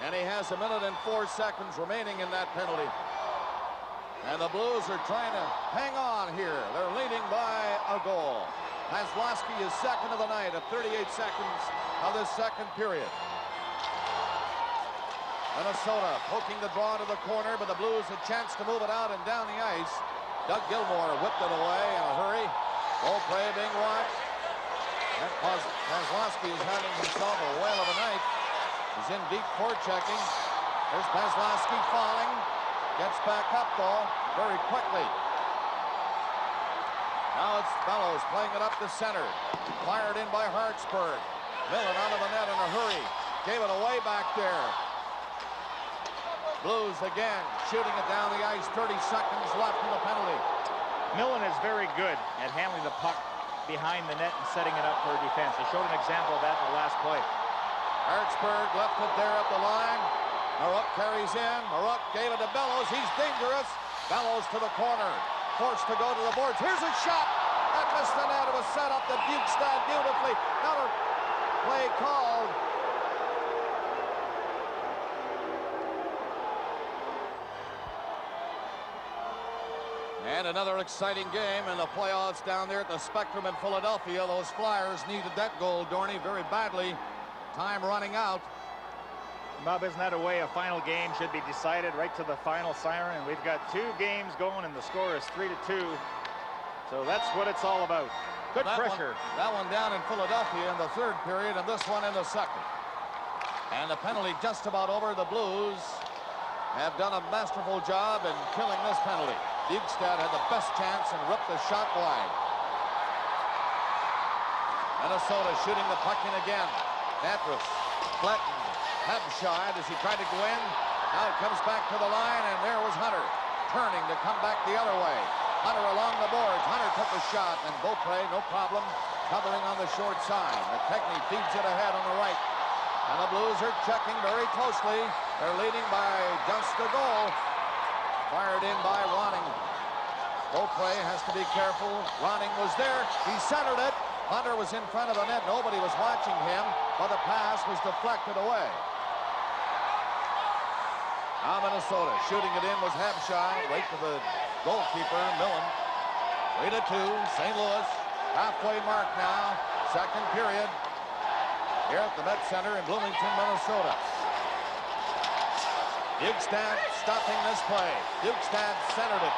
and he has 1 minute and 4 seconds remaining in that penalty. And the Blues are trying to hang on here. They're leading by a goal. Paslowski is second of the night at 38 seconds of this second period. Minnesota poking the draw to the corner, but the Blues a chance to move it out and down the ice. Doug Gilmour whipped it away in a hurry. Goal play being watched. And Paslowski is having himself a whale of a night. He's in deep forechecking. There's Paslowski falling. Gets back up though very quickly. Now it's Bellows playing it up the center. Fired in by Hartsburg. Millen out of the net in a hurry. Gave it away back there. Blues again shooting it down the ice. 30 seconds left in the penalty. Millen is very good at handling the puck behind the net and setting it up for defense. They showed an example of that in the last play. Hartsburg left it there up the line. Norris carries in. Norris gave it to Bellows. He's dangerous. Bellows to the corner. Forced to go to the boards. Here's a shot. That missed the net. It was set up to Bukestad beautifully. Another play called. And another exciting game in the playoffs down there at the Spectrum in Philadelphia. Those Flyers needed that goal, Dorney, very badly. Time running out. Bob, isn't that a way a final game should be decided right to the final siren? And we've got 2 games going, and the score is 3-2. So that's what it's all about. Good pressure. That one down in Philadelphia in the third period, and this one in the second. And the penalty just about over. The Blues have done a masterful job in killing this penalty. Bukestad had the best chance and ripped the shot wide. Minnesota shooting the puck in again. Norris flattened. Habshide as he tried to go in. Now it comes back to the line, and there was Hunter turning to come back the other way. Hunter along the boards. Hunter took a shot, and Beaupre, no problem, covering on the short side. McKechnie feeds it ahead on the right. And the Blues are checking very closely. They're leading by just a goal. Fired in by Ronning. Beaupre has to be careful. Ronning was there. He centered it. Hunter was in front of the net. Nobody was watching him, but the pass was deflected away. Now Minnesota shooting it in was Habshide. Right to the goalkeeper, Millen. 3-2, St. Louis. Halfway mark now. Second period. Here at the Met Center in Bloomington, Minnesota. Bukestad stopping this play. Bukestad centered it.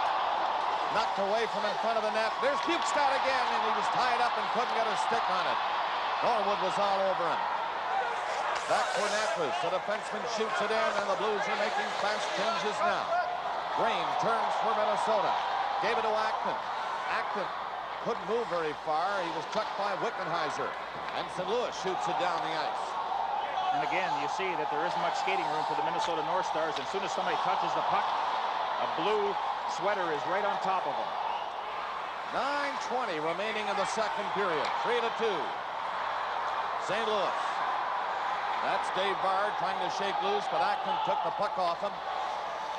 Knocked away from in front of the net. There's Bukestad again, and he was tied up and couldn't get a stick on it. Norwood was all over him. Back for Norris. The defenseman shoots it in, and the Blues are making fast changes now. Green turns for Minnesota. Gave it to Acton. Acton couldn't move very far. He was chucked by Wickenheiser. And St. Louis shoots it down the ice. And again, you see that there isn't much skating room for the Minnesota North Stars. As soon as somebody touches the puck, a blue sweater is right on top of them. 9:20 remaining in the second period. 3-2. St. Louis. That's Dave Bard trying to shake loose, but Ackman took the puck off him.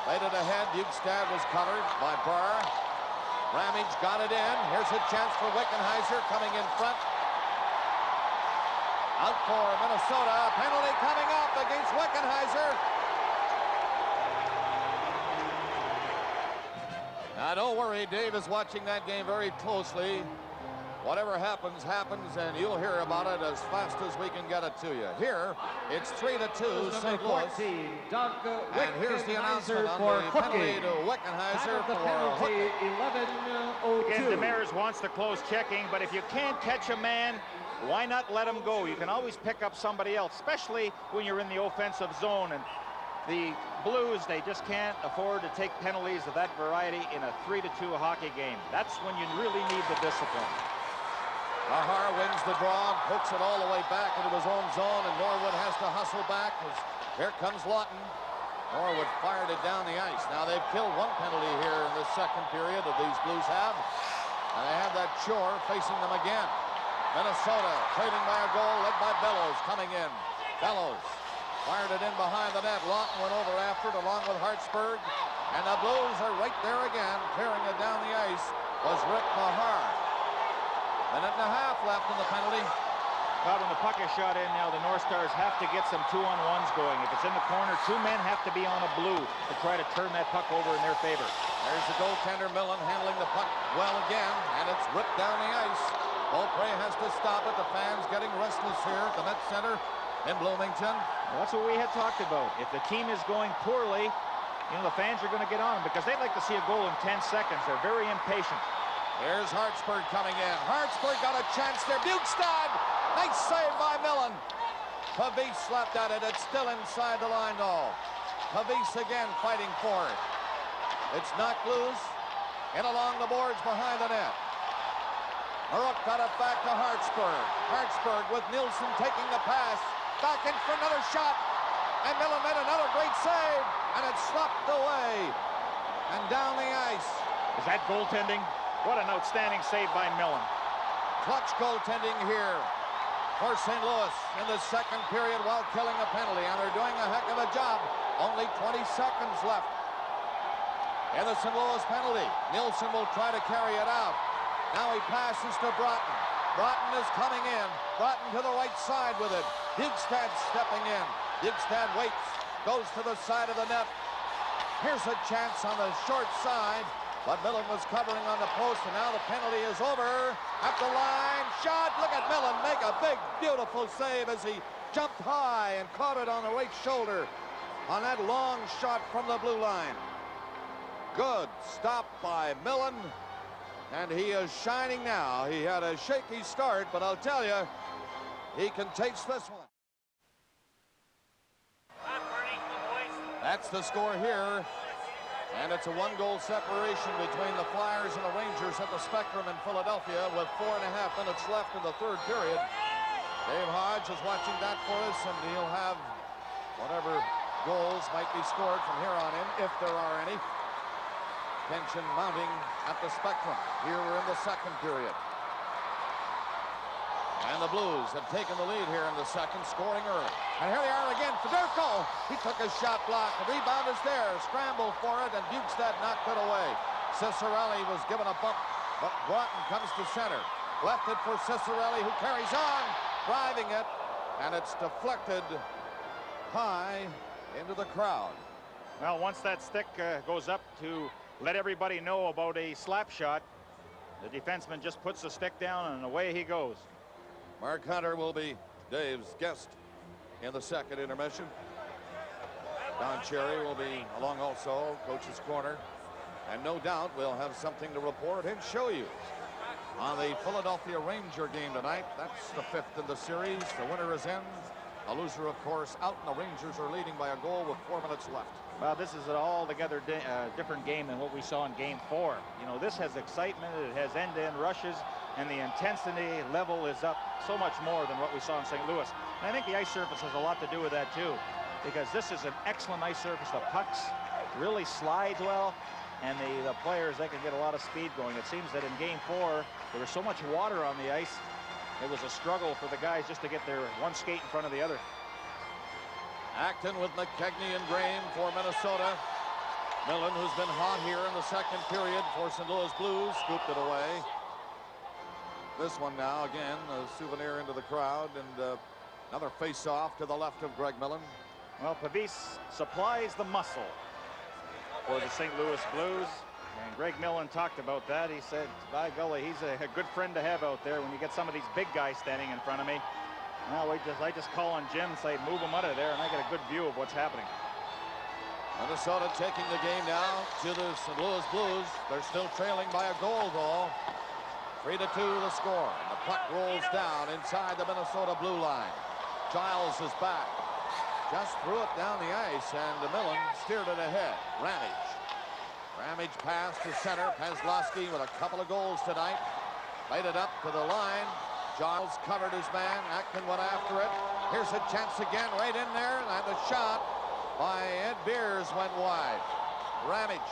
Played it ahead. Bjugstad was covered by Barr. Ramage got it in. Here's a chance for Wickenheiser coming in front. Out for Minnesota. Penalty coming up against Wickenheiser. Now, don't worry. Dave is watching that game very closely. Whatever happens, happens, and you'll hear about it as fast as we can get it to you. Here, it's 3-2, St. Louis. 14, Doug And here's the announcement on the penalty to Wickenheiser the for penalty, 11:02. Again, Demers wants to close checking, but if you can't catch a man, why not let him go? You can always pick up somebody else, especially when you're in the offensive zone. And the Blues, they just can't afford to take penalties of that variety in a 3-2 hockey game. That's when you really need the discipline. Mahar wins the draw, hooks it all the way back into his own zone, and Norwood has to hustle back. Here comes Lawton. Norwood fired it down the ice. Now they've killed one penalty here in this second period that these Blues have. And they have that Shore facing them again. Minnesota trading by a goal, led by Bellows coming in. Bellows fired it in behind the net. Lawton went over after it along with Hartsburg. And the Blues are right there again. Clearing it down the ice was Rick Mahar. Minute and a half left in the penalty. Well, when the puck is shot in now, the North Stars have to get some 2-on-1s going. If it's in the corner, two men have to be on a blue to try to turn that puck over in their favor. There's the goaltender, Millen, handling the puck well again, and it's ripped down the ice. Beaupre has to stop it. The fans getting restless here at the Met Center in Bloomington. Well, that's what we had talked about. If the team is going poorly, you know, the fans are going to get on them because they'd like to see a goal in 10 seconds. They're very impatient. Here's Hartsburg coming in. Hartsburg got a chance there. Bjugstad! Nice save by Millen. Pavis slapped at it. It's still inside the line, though. Pavis again fighting for it. It's knocked loose. In along the boards behind the net. Marook got it back to Hartsburg. Hartsburg with Nielsen taking the pass. Back in for another shot. And Millen made another great save. And it's slapped away. And down the ice. Is that goaltending? What an outstanding save by Millen. Clutch goaltending here for St. Louis in the second period while killing a penalty. And they're doing a heck of a job. Only 20 seconds left in the St. Louis penalty. Nielsen will try to carry it out. Now he passes to Broughton. Broughton is coming in. Broughton to the right side with it. Bjugstad stepping in. Bjugstad waits. Goes to the side of the net. Here's a chance on the short side. But Millen was covering on the post, and now the penalty is over. At the line, shot. Look at Millen make a big, beautiful save as he jumped high and caught it on the right shoulder on that long shot from the blue line. Good stop by Millen, and he is shining now. He had a shaky start, but I'll tell you, he can taste this one. That's the score here. And it's a one-goal separation between the Flyers and the Rangers at the Spectrum in Philadelphia with 4.5 minutes left in the third period. Dave Hodge is watching that for us, and he'll have whatever goals might be scored from here on in, if there are any. Tension mounting at the Spectrum. Here we're in the second period. And the Blues have taken the lead here in the second, scoring early. And here they are again. Fedorko, he took a shot block. The rebound is there. Scramble for it, and Bjugstad knocked it away. Cicerelli was given a bump, but Broughton comes to center. Left it for Cicerelli, who carries on, driving it, and it's deflected high into the crowd. Well, once that stick goes up to let everybody know about a slap shot, the defenseman just puts the stick down, and away he goes. Mark Hunter will be Dave's guest in the second intermission. Don Cherry will be along also, coach's corner. And no doubt we'll have something to report and show you on the Philadelphia Ranger game tonight. That's the fifth in the series. The winner is in. The loser, of course, out, and the Rangers are leading by a goal with 4 minutes left. Well, this is an altogether different game than what we saw in Game 4. You know, this has excitement, it has end-to-end rushes, and the intensity level is up so much more than what we saw in St. Louis. And I think the ice surface has a lot to do with that, too, because this is an excellent ice surface. The pucks really slides well, and the players, they can get a lot of speed going. It seems that in Game 4, there was so much water on the ice, it was a struggle for the guys just to get their one skate in front of the other. Acton with McKegney and Graham for Minnesota. Millen, who's been hot here in the second period for St. Louis Blues, scooped it away. This one now, again, a souvenir into the crowd, and another face-off to the left of Greg Millen. Well, Pavis supplies the muscle for the St. Louis Blues, and Greg Millen talked about that. He said, by golly, he's a good friend to have out there when you get some of these big guys standing in front of me. Well, I just call on Jim and say, move him out of there, and I get a good view of what's happening. Minnesota taking the game now to the St. Louis Blues. They're still trailing by a goal, though. 3-2 the score. And the puck rolls down inside the Minnesota blue line. Giles is back. Just threw it down the ice, and Millen steered it ahead. Ramage pass to center. Paslowski with a couple of goals tonight. Played it up to the line. Giles covered his man. Acton went after it. Here's a chance again right in there, and the shot by Ed Beers went wide. Ramage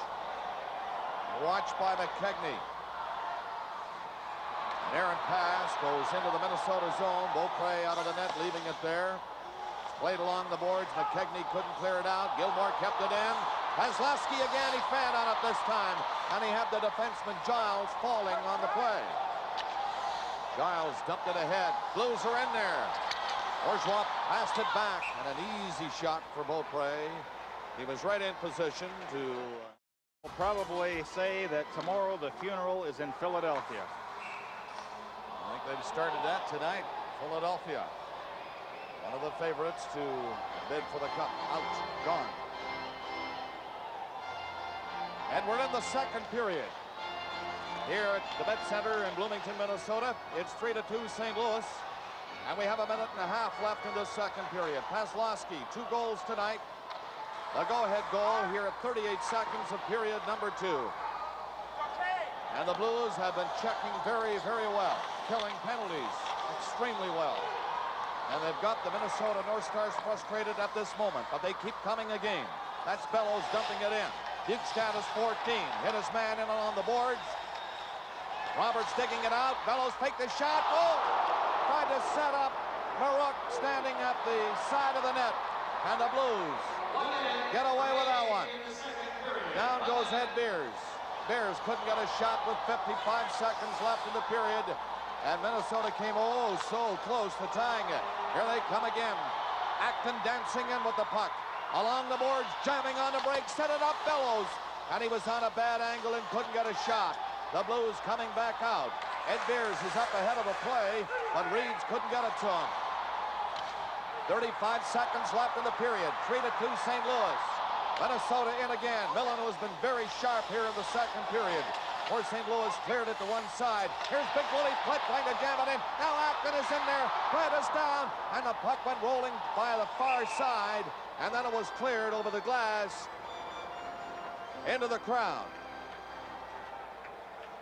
watched by McKegney. An errant pass goes into the Minnesota zone. Beaupre out of the net, leaving it there. Played along the boards. McKegney couldn't clear it out. Gilmore kept it in. Paslowski again. He fanned on it this time, and he had the defenseman Giles falling on the play. Giles dumped it ahead. Blues are in there. Bourgeois passed it back, and an easy shot for Beaupre. He was right in position to... We'll probably say that tomorrow the funeral is in Philadelphia. I think they've started that tonight. Philadelphia, one of the favorites to bid for the cup. Out, gone. And we're in the second period. Here at the Bet Center in Bloomington, Minnesota, it's 3-2 St. Louis, and we have a minute and a half left in this second period. Paslowski, 2 goals tonight. The go-ahead goal here at 38 seconds of period number 2. And the Blues have been checking very, very well, killing penalties extremely well. And they've got the Minnesota North Stars frustrated at this moment, but they keep coming again. That's Bellows dumping it in. Bjugstad is 14, hit his man in on the boards. Roberts digging it out. Bellows take the shot. Oh! Tried to set up Marouk standing at the side of the net. And the Blues get away with that one. Down goes Ed Beers. Beers couldn't get a shot with 55 seconds left in the period. And Minnesota came oh so close to tying it. Here they come again. Acton dancing in with the puck. Along the boards, jamming on the break. Set it up, Bellows. And he was on a bad angle and couldn't get a shot. The Blues coming back out. Ed Beers is up ahead of a play, but Reeds couldn't get it to him. 35 seconds left in the period. 3-2 St. Louis. Minnesota in again. Millen, who has been very sharp here in the second period. For St. Louis, cleared it to one side. Here's Big Willie Plitt trying to jam it in. Now Acton is in there. Plitt is down, and the puck went rolling by the far side, and then it was cleared over the glass into the crowd.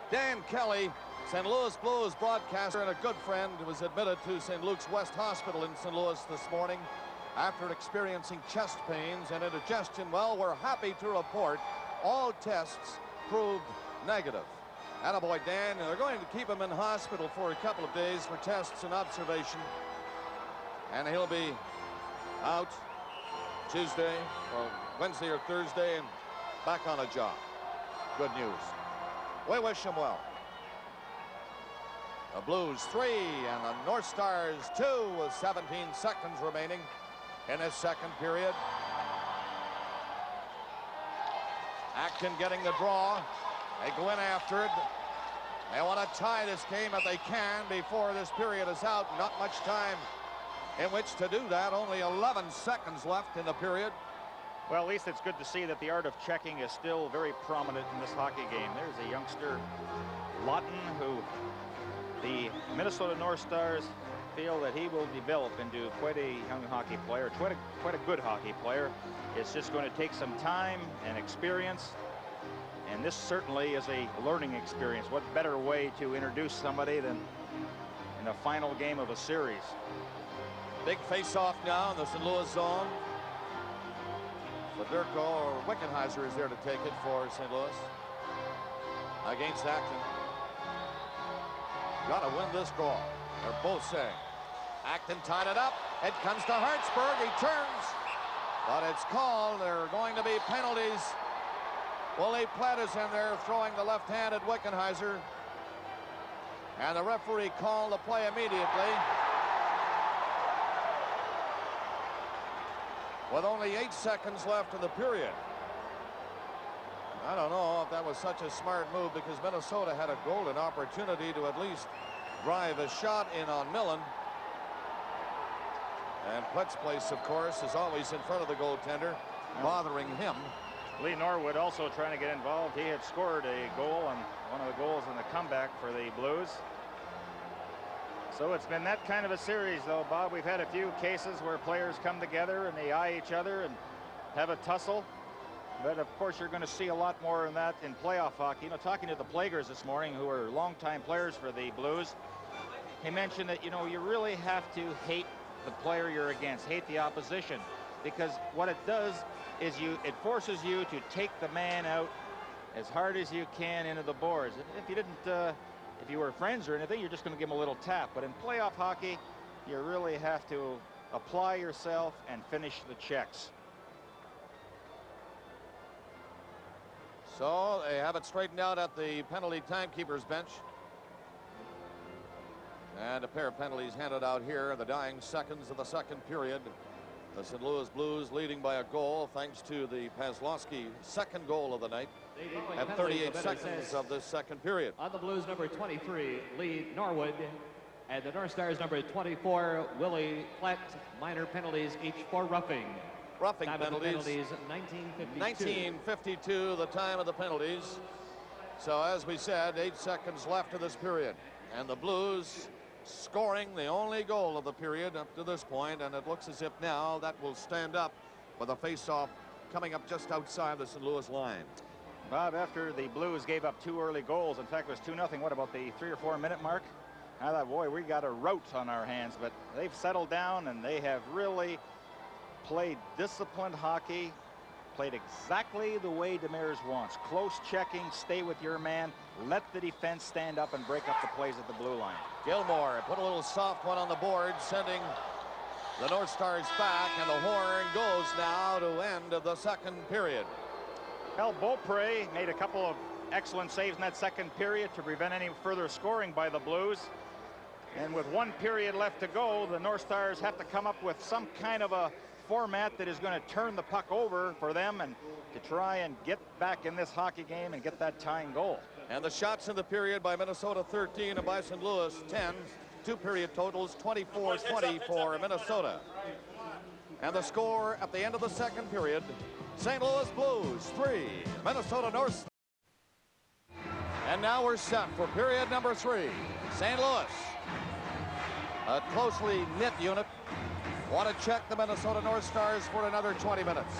Dan Kelly, St. Louis Blues broadcaster and a good friend, was admitted to St. Luke's West Hospital in St. Louis this morning after experiencing chest pains and indigestion. Well, we're happy to report all tests proved negative. Attaboy Dan, and they're going to keep him in hospital for a couple of days for tests and observation. And he'll be out Tuesday or Wednesday or Thursday and back on a job. Good news. We wish him well. The Blues 3 and the North Stars 2 with 17 seconds remaining in this second period. Acton getting the draw. They go in after it. They want to tie this game if they can before this period is out. Not much time in which to do that. Only 11 seconds left in the period. Well, at least it's good to see that the art of checking is still very prominent in this hockey game. There's a youngster, Lawton, who the Minnesota North Stars feel that he will develop into quite a young hockey player, quite a good hockey player. It's just going to take some time and experience, and this certainly is a learning experience. What better way to introduce somebody than in the final game of a series? Big face-off now in the St. Louis zone. Federico or Wickenheiser is there to take it for St. Louis against Acton. Got to win this goal. They're both saying. Acton tied it up. It comes to Hartsburg. He turns, but it's called. There are going to be penalties. Willie Platt is in there throwing the left hand at Wickenheiser, and the referee called the play immediately. With only 8 seconds left in the period. I don't know if that was such a smart move, because Minnesota had a golden opportunity to at least drive a shot in on Millen. And Plett's place, of course, is always in front of the goaltender, bothering him. Lee Norwood also trying to get involved. He had scored a goal, and one of the goals in the comeback for the Blues. So it's been that kind of a series, though, Bob. We've had a few cases where players come together and they eye each other and have a tussle. But, of course, you're going to see a lot more in that in playoff hockey. You know, talking to the Plagers this morning, who are longtime players for the Blues, he mentioned that, you know, you really have to hate the player you're against, hate the opposition, because what it does is it forces you to take the man out as hard as you can into the boards. If you didn't, if you were friends or anything, you're just going to give him a little tap. But in playoff hockey, you really have to apply yourself and finish the checks. So they have it straightened out at the penalty timekeeper's bench. And a pair of penalties handed out here in the dying seconds of the second period. The St. Louis Blues leading by a goal, thanks to the Paslowski second goal of the night at 38 seconds of this second period. On the Blues, number 23, Lee Norwood, and the North Stars, number 24, Willie Platt. Minor penalties, each for roughing. Roughing time penalties. Of the penalties, 1952, the time of the penalties. So as we said, 8 seconds left of this period, and the Blues scoring the only goal of the period up to this point, and it looks as if now that will stand up with a face-off coming up just outside the St. Louis line. Bob, after the Blues gave up 2 early goals, in fact it was 2-0, what about the 3 or 4 minute mark? I thought, boy, we got a rout on our hands, but they've settled down and they have really played disciplined hockey, played exactly the way Demers wants. Close checking, stay with your man, let the defense stand up and break up the plays at the blue line. Gilmore put a little soft one on the board, sending the North Stars back, and the horn goes now to end of the second period. Well, Beaupre made a couple of excellent saves in that second period to prevent any further scoring by the Blues. And with 1 period left to go, the North Stars have to come up with some kind of a format that is going to turn the puck over for them and to try and get back in this hockey game and get that tying goal. And the shots in the period by Minnesota 13 and by St. Louis 10. 2 period totals 24-20 for Minnesota. And the score at the end of the second period, St. Louis Blues 3, Minnesota North. And now we're set for period number 3. St. Louis, a closely knit unit, want to check the Minnesota North Stars for another 20 minutes.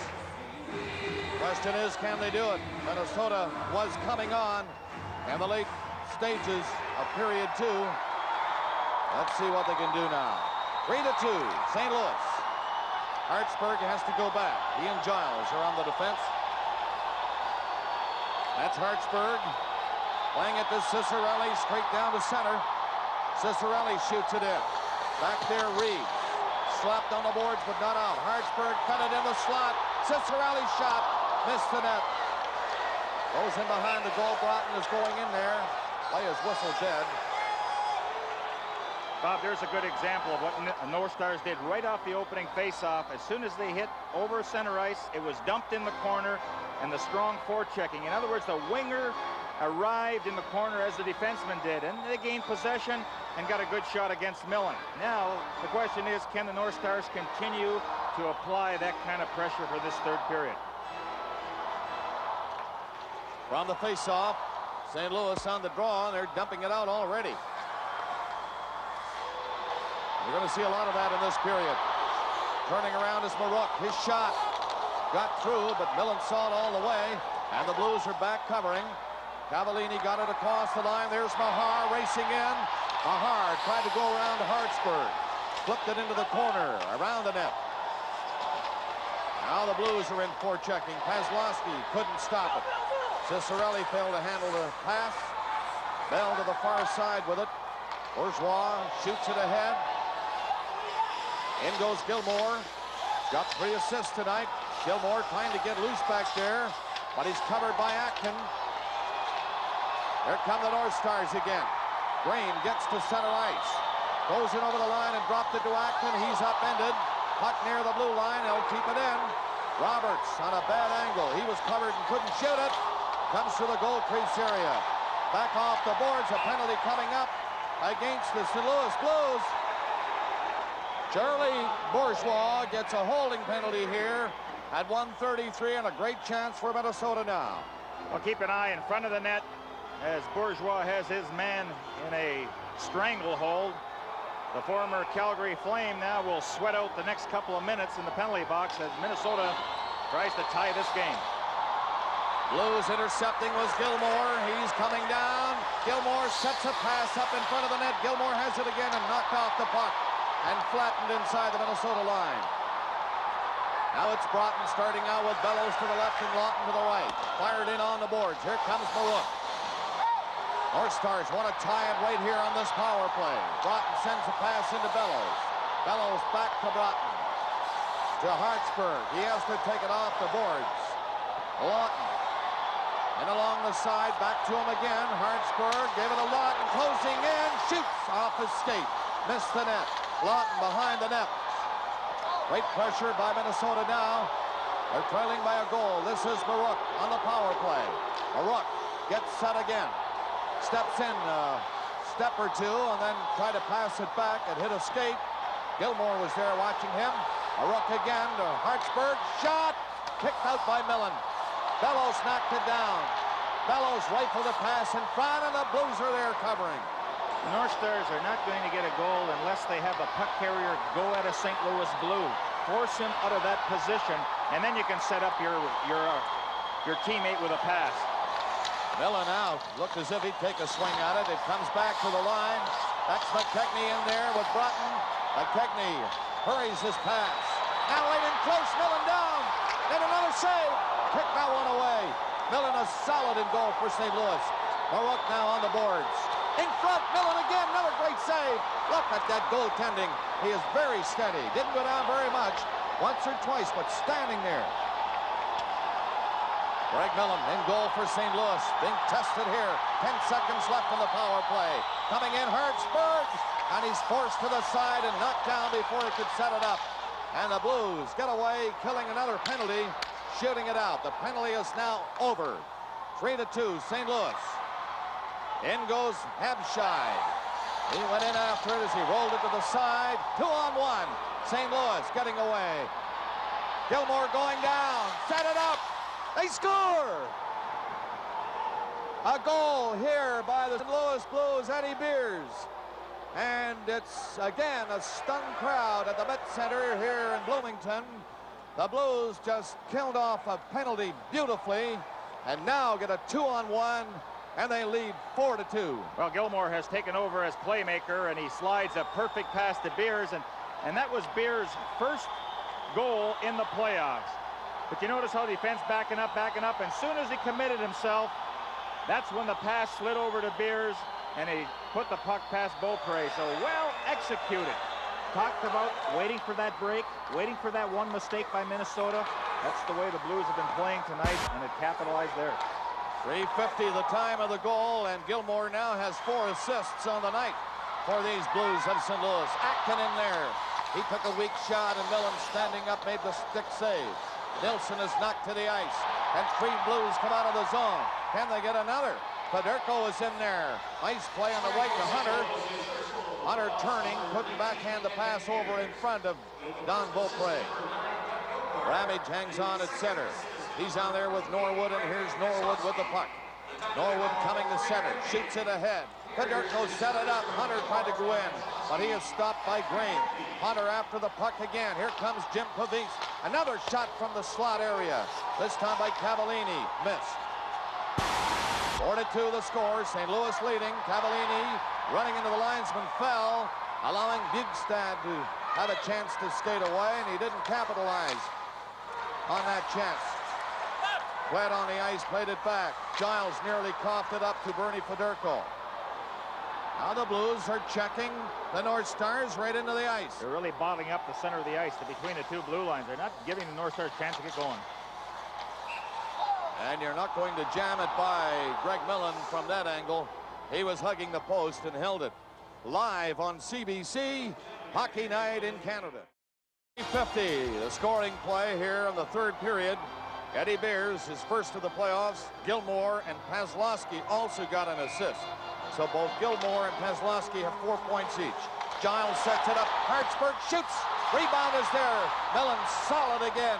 Question is, can they do it? Minnesota was coming on in the late stages of period 2. Let's see what they can do now. 3-2, St. Louis. Hartsburg has to go back. He and Giles are on the defense. That's Hartsburg playing it to Cicerelli, straight down to center. Cicerelli shoots it in. Back there, Reed. Slapped on the boards, but not out. Hartsburg cut it in the slot. Cicerelli shot, missed the net. Goes in behind the goal. Broughton is going in there. Play is whistle dead. Bob, there's a good example of what the North Stars did right off the opening face-off. As soon as they hit over center ice, it was dumped in the corner, and the strong forechecking. In other words, the winger arrived in the corner as the defenseman did, and they gained possession and got a good shot against Millen. Now, the question is, can the North Stars continue to apply that kind of pressure for this third period? From the face-off, St. Louis on the draw, and they're dumping it out already. You're going to see a lot of that in this period. Turning around is Marook. His shot got through, but Millen saw it all the way. And the Blues are back covering. Cavallini got it across the line. There's Mahar racing in. Mahar tried to go around to Hartsburg. Flipped it into the corner, around the net. Now the Blues are in forechecking. Kozlowski couldn't stop it. Cicerelli failed to handle the pass. Bell to the far side with it. Bourgeois shoots it ahead. In goes Gilmour. Got 3 assists tonight. Gilmour trying to get loose back there, but he's covered by Atkin. Here come the North Stars again. Green gets to center ice. Goes in over the line and dropped it to Atkin. He's upended. Puck near the blue line. He'll keep it in. Roberts on a bad angle. He was covered and couldn't shoot it. Comes to the goal crease area. Back off the boards. A penalty coming up against the St. Louis Blues. Charlie Bourgeois gets a holding penalty here at 1:33 and a great chance for Minnesota now. Well, keep an eye in front of the net as Bourgeois has his man in a stranglehold. The former Calgary Flame now will sweat out the next couple of minutes in the penalty box as Minnesota tries to tie this game. Blues intercepting was Gilmour. He's coming down. Gilmour sets a pass up in front of the net. Gilmour has it again and knocked off the puck and flattened inside the Minnesota line. Now it's Broughton starting out with Bellows to the left and Lawton to the right. Fired in on the boards. Here comes Marook. North Stars want to tie it right here on this power play. Broughton sends a pass into Bellows. Bellows back to Broughton. To Hartsburg. He has to take it off the boards. Lawton. And along the side, back to him again. Hartsburg gave it to Lawton. Closing in. Shoots off his skate. Missed the net. Lawton behind the net. Great pressure by Minnesota now. They're trailing by a goal. This is Marook on the power play. Marook gets set again. Steps in a step or two and then try to pass it back and hit a skate. Gilmour was there watching him. Marook again to Hartsburg. Shot! Kicked out by Millen. Bellows knocked it down. Bellows rifled a pass in front and the Blues are there covering. The North Stars are not going to get a goal unless they have a puck carrier go at a St. Louis Blue. Force him out of that position, and then you can set up your teammate with a pass. Millen out. Looked as if he'd take a swing at it. It comes back to the line. That's McKechnie in there with Broughton. McKechnie hurries his pass. Now right in close. Millen down. Then another save. Kick that one away. Millen is solid in goal for St. Louis. Marook now on the boards. In front, Millen again, another great save. Look at that goaltending. He is very steady. Didn't go down very much, once or twice, but standing there. Greg Millen in goal for St. Louis. Being tested here. 10 seconds left in the power play. Coming in, Hartsburg, and he's forced to the side and knocked down before he could set it up. And the Blues get away, killing another penalty, shooting it out. The penalty is now over. 3-2, St. Louis. In goes Habshide. He went in after it as he rolled it to the side. 2-on-1. St. Louis getting away. Gilmour going down. Set it up. They score! A goal here by the St. Louis Blues, Eddie Beers. And it's, again, a stunned crowd at the Met Center here in Bloomington. The Blues just killed off a penalty beautifully and now get a 2-on-1, and they lead 4-2. Well, Gilmour has taken over as playmaker, and he slides a perfect pass to Beers, and that was Beers' first goal in the playoffs. But you notice how the defense backing up, and as soon as he committed himself, that's when the pass slid over to Beers, and he put the puck past Beaupre. So well executed. Talked about waiting for that break, waiting for that one mistake by Minnesota. That's the way the Blues have been playing tonight, and it capitalized there. 3:50 the time of the goal, and Gilmour now has 4 assists on the night for these Blues of St. Louis. Atkin in there. He took a weak shot, and Millen standing up made the stick save. Nilsson is knocked to the ice, and 3 Blues come out of the zone. Can they get another? Federico is in there. Nice play on the right to Hunter. Hunter turning, couldn't backhand the pass over in front of Don Beaupre. Ramage hangs on at center. He's on there with Norwood, and here's Norwood with the puck. Norwood coming to center, shoots it ahead. Federico set it up. Hunter tried to go in, but he is stopped by Green. Hunter after the puck again. Here comes Jim Pavis. Another shot from the slot area. This time by Cavallini. Missed. 4-2 the score. St. Louis leading. Cavallini running into the linesman fell, allowing Bjugstad to have a chance to skate away, and he didn't capitalize on that chance. Wet on the ice, played it back. Giles nearly coughed it up to Bernie Federico. Now the Blues are checking the North Stars right into the ice. They're really bottling up the center of the ice between the two blue lines. They're not giving the North Stars a chance to get going. And you're not going to jam it by Greg Millen from that angle. He was hugging the post and held it. Live on CBC, Hockey Night in Canada. 50, the scoring play here in the third period. Eddie Beers, his first of the playoffs. Gilmore and Paslowski also got an assist. So both Gilmore and Paslowski have 4 points each. Giles sets it up. Hartsburg shoots. Rebound is there. Millen solid again.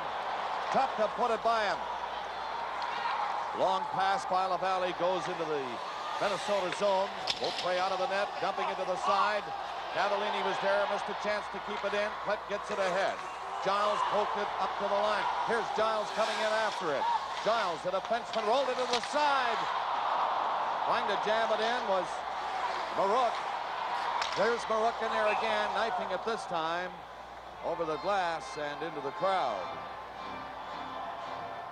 Tough to put it by him. Long pass by LaValle goes into the Minnesota zone. Beaupre out of the net, dumping into the side. Cavallini was there, missed a chance to keep it in. Klett gets it ahead. Giles poked it up to the line. Here's Giles coming in after it. Giles, the defenseman, rolled it to the side. Trying to jam it in was Marouk. There's Marouk in there again, knifing it this time over the glass and into the crowd.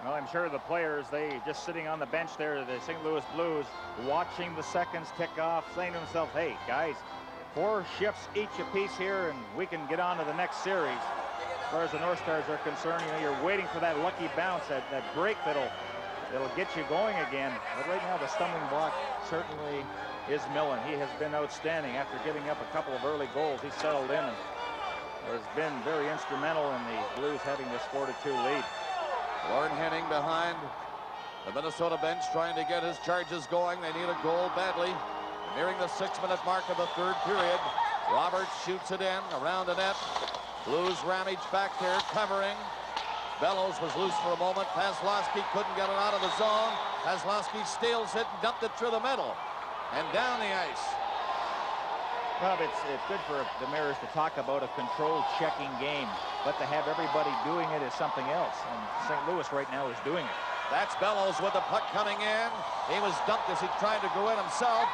Well, I'm sure the players, they just sitting on the bench there, the St. Louis Blues, watching the seconds tick off, saying to themselves, hey, guys, 4 shifts each apiece here, and we can get on to the next series. As far as the North Stars are concerned, you know, you're waiting for that lucky bounce, that break that'll get you going again. But right now, the stumbling block certainly is Millen. He has been outstanding after giving up a couple of early goals. He settled in and has been very instrumental in the Blues having this 4-2 lead. Warren Henning behind the Minnesota bench trying to get his charges going. They need a goal badly. Nearing the 6-minute mark of the third period. Roberts shoots it in around the net. Blues ramage back there, covering. Bellows was loose for a moment. Paslowski couldn't get it out of the zone. Paslowski steals it and dumped it through the middle and down the ice. Well, it's good for the Mariners to talk about a controlled checking game, but to have everybody doing it is something else. And St. Louis right now is doing it. That's Bellows with the puck coming in. He was dumped as he tried to go in himself.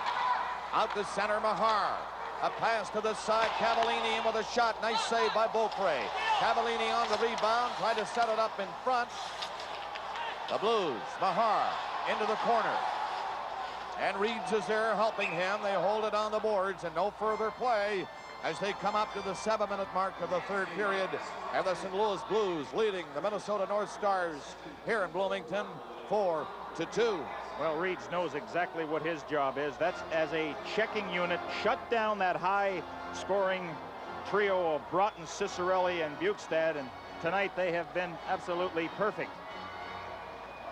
Out to center, Mahar. A pass to the side. Cavallini in with a shot. Nice save by Beaupre. Cavallini on the rebound. Tried to set it up in front. The Blues, Mahar into the corner. And Reeds is there helping him. They hold it on the boards and no further play as they come up to the 7-minute mark of the third period. And the St. Louis Blues leading the Minnesota North Stars here in Bloomington 4-2. Well, Reeds knows exactly what his job is. That's as a checking unit, shut down that high-scoring trio of Broughton, Cicerelli, and Bjugstad, and tonight they have been absolutely perfect.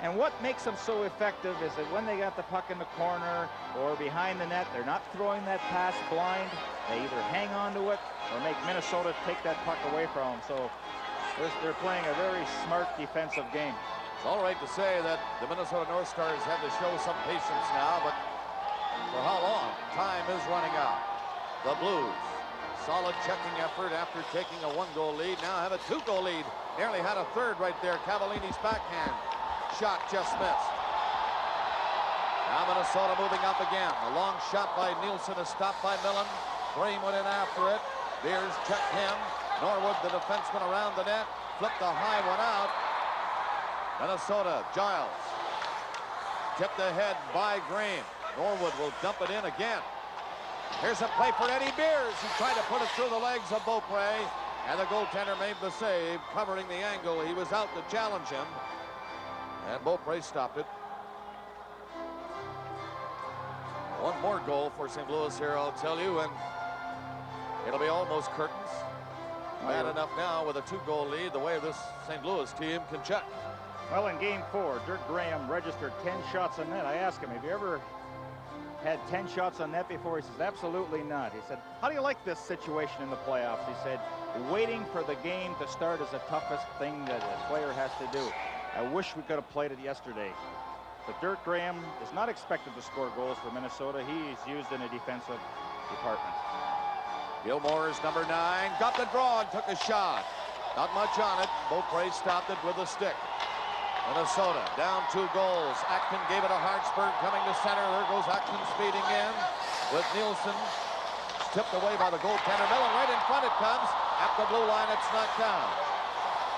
And what makes them so effective is that when they got the puck in the corner or behind the net, they're not throwing that pass blind. They either hang on to it or make Minnesota take that puck away from them. So they're playing a very smart defensive game. It's all right to say that the Minnesota North Stars have to show some patience now, but for how long? Time is running out. The Blues, solid checking effort after taking a 1-goal lead, now have a 2-goal lead. Nearly had a third right there. Cavallini's backhand shot just missed. Now Minnesota moving up again. A long shot by Nielsen is stopped by Millen. Green went in after it. Beers checked him. Norwood, the defenseman, around the net. Flipped the high one out. Minnesota, Giles. Tipped ahead by Green. Norwood will dump it in again. Here's a play for Eddie Beers. He tried to put it through the legs of Beaupre. And the goaltender made the save, covering the angle. He was out to challenge him. And Beaupre stopped it. One more goal for St. Louis here, I'll tell you, and it'll be almost curtains. Bad enough now with a 2-goal lead, the way this St. Louis team can check. Well, in Game 4, Dirk Graham registered 10 shots on net. I asked him, have you ever had 10 shots on net before? He says, absolutely not. He said, how do you like this situation in the playoffs? He said, waiting for the game to start is the toughest thing that a player has to do. I wish we could have played it yesterday. But Dirk Graham is not expected to score goals for Minnesota. He's used in a defensive department. Gilmore's number 9 got the draw and took a shot. Not much on it. Beaupre stopped it with a stick. Minnesota down 2 goals. Acton gave it to Hartsburg coming to center. There goes Acton speeding in with Nielsen. Tipped away by the goaltender. Millen right in front it comes. At the blue line, it's knocked down.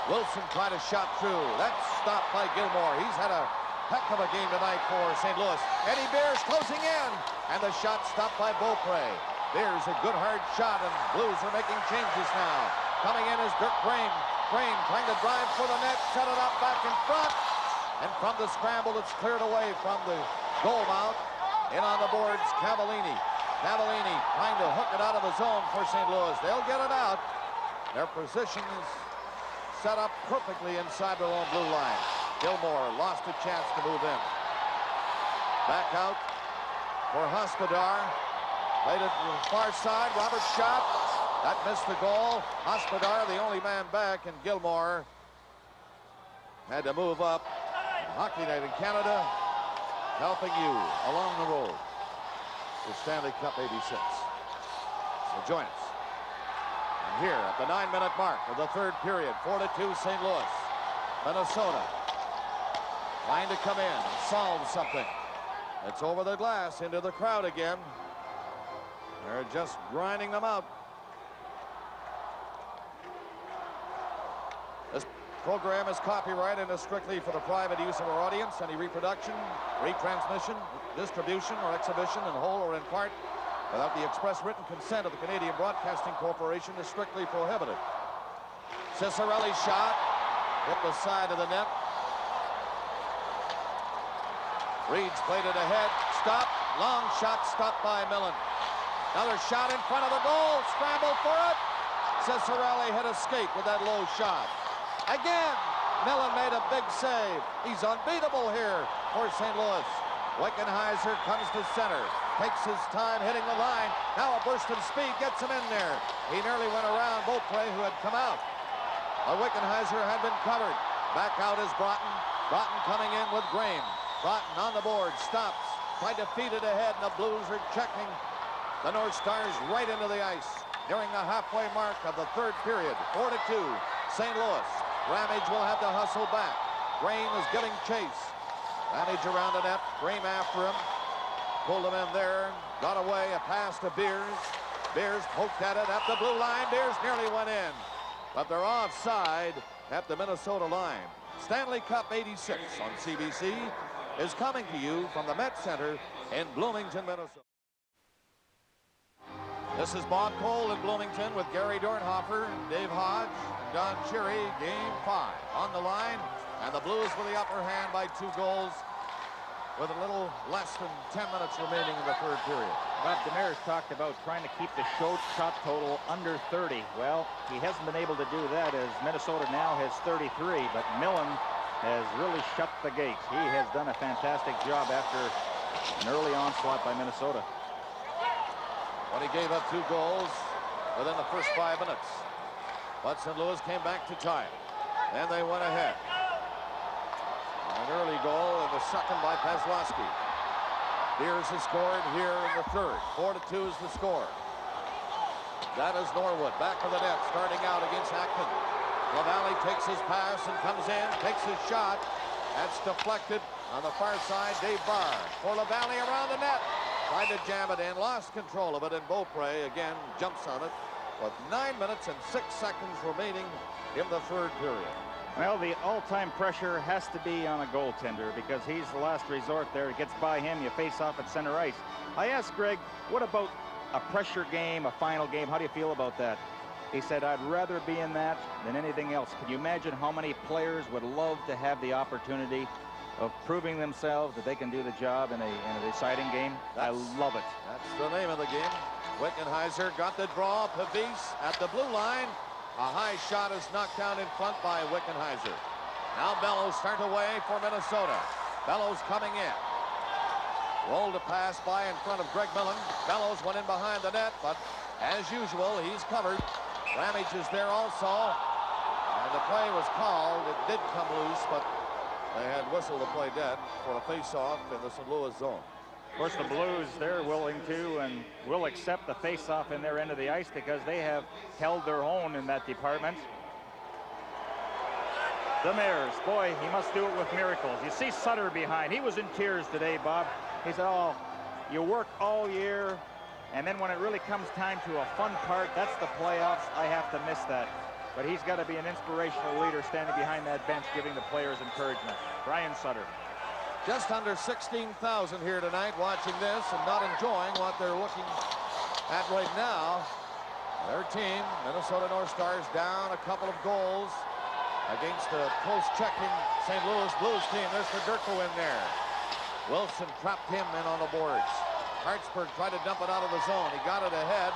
Wilson tried a shot through. That's stopped by Gilmore. He's had a heck of a game tonight for St. Louis. Eddie Beers closing in. And the shot stopped by Beaupre. There's a good hard shot, and Blues are making changes now. Coming in is Dirk Graham. Graham trying to drive for the net, set it up back in front. And from the scramble, it's cleared away from the goal mouth. In on the boards, Cavallini. Cavallini trying to hook it out of the zone for St. Louis. They'll get it out. Their position is set up perfectly inside their own blue line. Gilmore lost a chance to move in. Back out for Hospodar. Played it to the far side. Roberts shot. That missed the goal. Hospodar, the only man back, and Gilmore had to move up. Hockey Night in Canada, helping you along the road to Stanley Cup '86. So join us. And here at the 9-minute mark of the 3rd period, 4-2 St. Louis. Minnesota trying to come in and solve something. It's over the glass into the crowd again. They're just grinding them out. This program is copyrighted and is strictly for the private use of our audience. Any reproduction, retransmission, distribution, or exhibition in whole or in part without the express written consent of the Canadian Broadcasting Corporation is strictly prohibited. Ciccarelli's shot hit the side of the net. Reed's played it ahead. Stop. Long shot stopped by Millen. Another shot in front of the goal. Scramble for it. Ciccarelli hit a skate with that low shot. Again, Millen made a big save. He's unbeatable here for St. Louis. Wickenheiser comes to center. Takes his time hitting the line. Now a burst of speed gets him in there. He nearly went around Beaupre, who had come out. Wickenheiser had been covered. Back out is Broughton. Broughton coming in with Graham. Broughton on the board. Stops. Tried to feed it ahead, and the Blues are checking the North Stars right into the ice. Nearing the halfway mark of the 3rd period. 4-2, St. Louis. Ramage will have to hustle back. Graham is giving chase. Ramage around the net. Graham after him. Pulled him in there. Got away. A pass to Beers. Beers poked at it at the blue line. Beers nearly went in. But they're offside at the Minnesota line. Stanley Cup '86 on CBC is coming to you from the Met Center in Bloomington, Minnesota. This is Bob Cole in Bloomington with Gary Dornhofer, Dave Hodge, Don Cherry. Game 5 on the line, and the Blues with the upper hand by 2 goals with a little less than 10 minutes remaining in the 3rd period. Bob Demers talked about trying to keep the shot total under 30. Well, he hasn't been able to do that as Minnesota now has 33, but Millen has really shut the gates. He has done a fantastic job after an early onslaught by Minnesota. When he gave up 2 goals within the first 5 minutes. But St. Louis came back to tie it. Then they went ahead. An early goal in the second by Paslowski. Beers has scored here in the 3rd. 4-2 is the score. That is Norwood back to the net, starting out against Acton. LaValle takes his pass and comes in, takes his shot. That's deflected on the far side. Dave Barr for LaValle around the net. Tried to jam it in, lost control of it, and Beaupre again jumps on it with 9 minutes and 6 seconds remaining in the 3rd period. Well, the all-time pressure has to be on a goaltender because he's the last resort there. It gets by him, you face off at center ice. I asked Greg, what about a pressure game, a final game? How do you feel about that? He said, I'd rather be in that than anything else. Can you imagine how many players would love to have the opportunity of proving themselves that they can do the job in a deciding game? I love it. That's the name of the game. Wickenheiser got the draw. Pavis at the blue line. A high shot is knocked down in front by Wickenheiser. Now Bellows turned away for Minnesota. Bellows coming in. Rolled a pass by in front of Greg Millen. Bellows went in behind the net, but as usual, he's covered. Ramage is there also. And the play was called. It did come loose, but They had whistled to play dead for a face-off in the St. Louis zone. Of course, the Blues, they're willing to and will accept the face-off in their end of the ice because they have held their own in that department. Demers, boy, he must do it with miracles. You see Sutter behind. He was in tears today, Bob. He said, oh, you work all year, and then when it really comes time to a fun part, that's the playoffs. I have to miss that. But he's got to be an inspirational leader standing behind that bench, giving the players encouragement. Brian Sutter. Just under 16,000 here tonight watching this and not enjoying what they're looking at right now. Their team, Minnesota North Stars, down a couple of goals against a close checking St. Louis Blues team. There's the Durko in there. Wilson trapped him in on the boards. Hartsburg tried to dump it out of the zone. He got it ahead.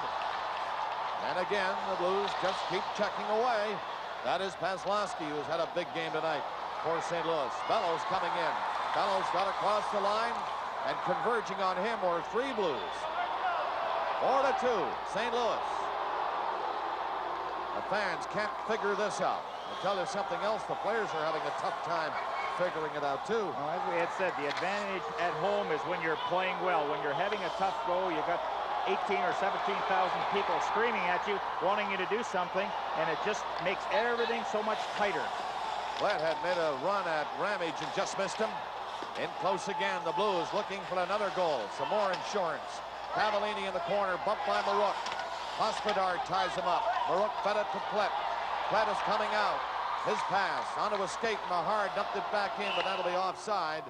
And again, the Blues just keep checking away. That is Paslowski, who's had a big game tonight for St. Louis. Bellows coming in. Bellows got across the line, and converging on him were 3 Blues. 4-2, St. Louis. The fans can't figure this out. I'll tell you something else, the players are having a tough time figuring it out too. Well, as we had said, the advantage at home is when you're playing well. When you're having a tough go, you got 18 or 17,000 people screaming at you, wanting you to do something, and it just makes everything so much tighter. Blatt had made a run at Ramage and just missed him. In close again, the Blues looking for another goal. Some more insurance. Cavallini in the corner, bumped by Marouk. Hospodar ties him up. Marouk fed it to Plett. Plett is coming out. His pass onto a skate. Mahar dumped it back in, but that'll be offside